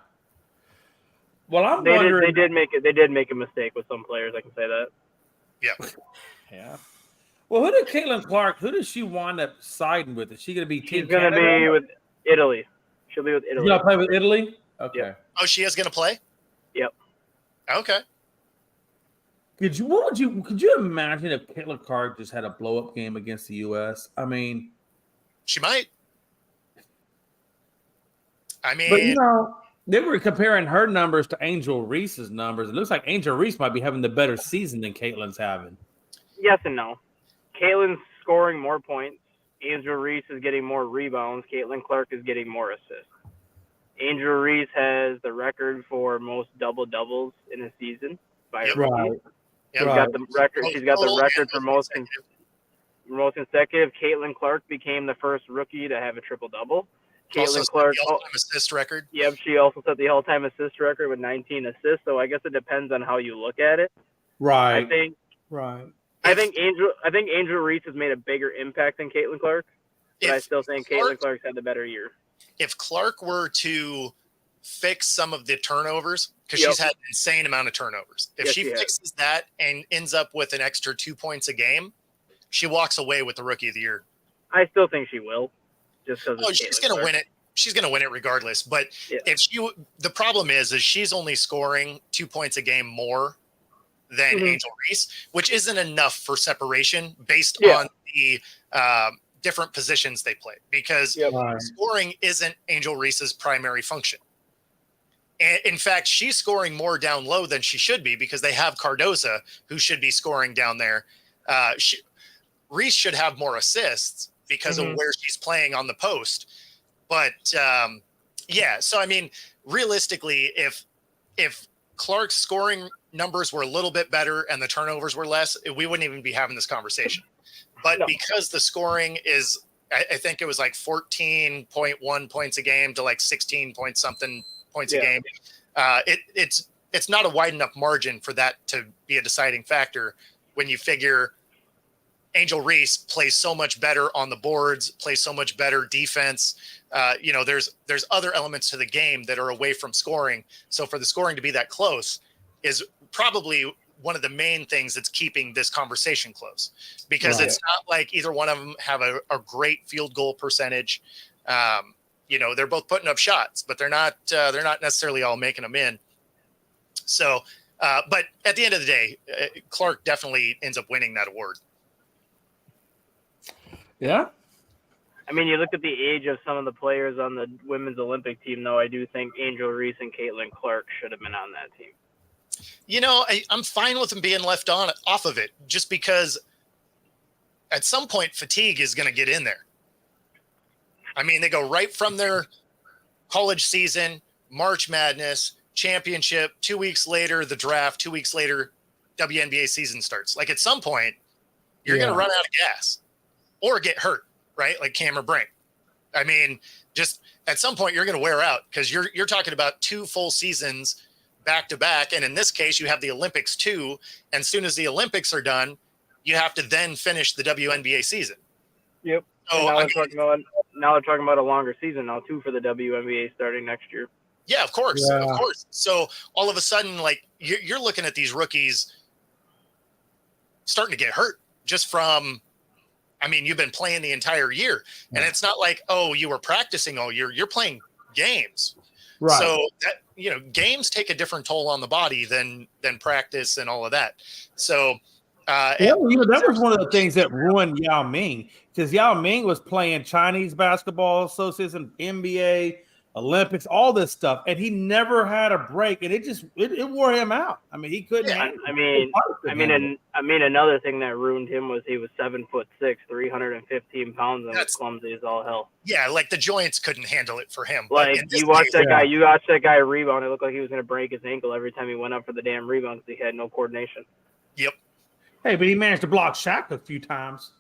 S3: Well,
S2: they did make a mistake with some players. I can say that.
S1: Yeah.
S3: Yeah. Well, who does she wind up siding with? Is she going to be Team Canada?
S2: She's going to be with Italy. She'll be with Italy.
S3: You going to play with Italy? Okay.
S2: Yep.
S1: Oh, she is going to play?
S2: Yep.
S1: Okay.
S3: Could you imagine if Caitlin Clark just had a blow-up game against the U.S.? I mean,
S1: she might. I mean,
S3: but they were comparing her numbers to Angel Reese's numbers. It looks like Angel Reese might be having the better season than Caitlin's having.
S2: Yes and no. Caitlin's scoring more points. Angel Reese is getting more rebounds. Caitlin Clark is getting more assists. Angel Reese has the record for most double-doubles in a season by a rookie. She's got the record. She's got the record for most consecutive. Caitlin Clark became the first rookie to have a triple-double. Caitlin Clark,
S1: the all-time assist record.
S2: Yep, she also set the all-time assist record with 19 assists. So I guess it depends on how you look at it.
S3: Right.
S2: I think Angel Reese has made a bigger impact than Caitlin Clark, but I still think Caitlin Clark's had the better year.
S1: If Clark were to fix some of the turnovers, because she's had an insane amount of turnovers, if she fixes that and ends up with an extra 2 points a game, she walks away with the Rookie of the Year.
S2: I still think she will. Just because
S1: she's going to win it. She's going to win it regardless. But the problem is she's only scoring 2 points a game more than Angel Reese, which isn't enough for separation based on different positions they play, because scoring isn't Angel Reese's primary function. And in fact, she's scoring more down low than she should be, because they have Cardoza, who should be scoring down there. Reese should have more assists because of where she's playing on the post. But so I mean, realistically, if Clark's scoring numbers were a little bit better and the turnovers were less, we wouldn't even be having this conversation. But because the scoring is, I think it was like 14.1 points a game to like 16 point something points a game. It's not a wide enough margin for that to be a deciding factor when you figure Angel Reese plays so much better on the boards, plays so much better defense. There's other elements to the game that are away from scoring. So for the scoring to be that close is probably one of the main things that's keeping this conversation close, because it's not like either one of them have a great field goal percentage. They're both putting up shots, but they're not necessarily all making them in. So, but at the end of the day, Clark definitely ends up winning that award.
S3: Yeah.
S2: I mean, you look at the age of some of the players on the women's Olympic team, though. I do think Angel Reese and Caitlin Clark should have been on that team.
S1: I'm fine with them being left off of it, just because at some point fatigue is going to get in there. I mean, they go right from their college season, March Madness, championship, 2 weeks later, the draft, 2 weeks later, WNBA season starts. Like, at some point, you're going to run out of gas or get hurt, right? Like Cameron Brink. I mean, just at some point, you're going to wear out, because you're talking about 2 full seasons back to back. And in this case, you have the Olympics too. And as soon as the Olympics are done, you have to then finish the WNBA season.
S2: Yep.
S1: So
S2: now they're talking about a longer season now too for the WNBA starting next year.
S1: Yeah, of course. Yeah. Of course. So all of a sudden, like, you're looking at these rookies starting to get hurt just from, I mean, you've been playing the entire year, and it's not like, oh, you were practicing all year. You're playing games. Right. So that, games take a different toll on the body than practice and all of that. So,
S3: that was one of the things that ruined Yao Ming, because Yao Ming was playing Chinese basketball association, NBA, Olympics, all this stuff, and he never had a break, and it wore him out. I mean, he couldn't.
S2: Yeah, I mean, another thing that ruined him was he was 7'6", 315 pounds, and was clumsy as all hell.
S1: Yeah, like the joints couldn't handle it for him.
S2: Like, you watch that guy rebound. It looked like he was going to break his ankle every time he went up for the damn rebound, because he had no coordination.
S1: Yep.
S3: Hey, but he managed to block Shaq a few times.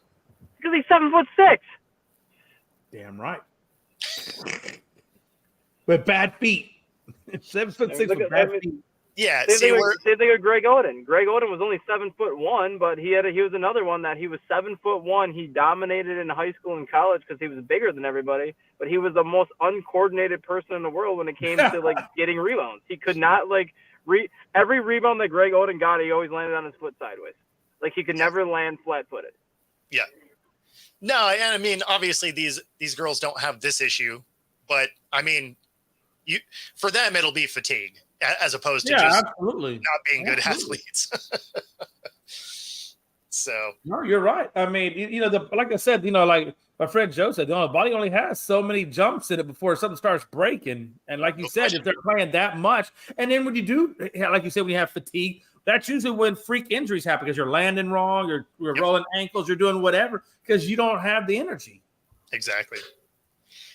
S2: Because he's 7'6".
S3: Damn right. With bad feet. 7'6" with bad feet.
S1: Yeah.
S2: Same thing with Greg Oden. Greg Oden was only 7'1", but he was another one that he was 7'1". He dominated in high school and college because he was bigger than everybody, but he was the most uncoordinated person in the world when it came to like getting rebounds. He could not every rebound that Greg Oden got, he always landed on his foot sideways. Like, he could never land flat-footed.
S1: Yeah. No, and I mean, obviously these girls don't have this issue, but I mean, for them it'll be fatigue as opposed to just
S3: absolutely
S1: not being good athletes. So
S3: no, you're right. I mean, like I said, like my friend Joe said, the body only has so many jumps in it before something starts breaking. And like you said, if they're playing that much, and then when you do, like you said, when you have fatigue, that's usually when freak injuries happen, because you're landing wrong, you're rolling ankles, you're doing whatever, because you don't have the energy.
S1: Exactly.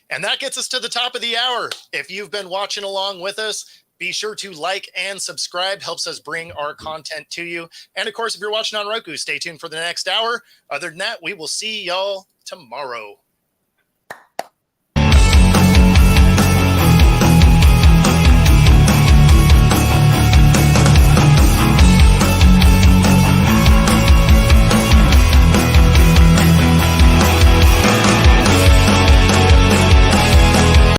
S1: And that gets us to the top of the hour. If you've been watching along with us, be sure to like and subscribe. Helps us bring our content to you. And of course, if you're watching on Roku, stay tuned for the next hour. Other than that, we will see y'all tomorrow.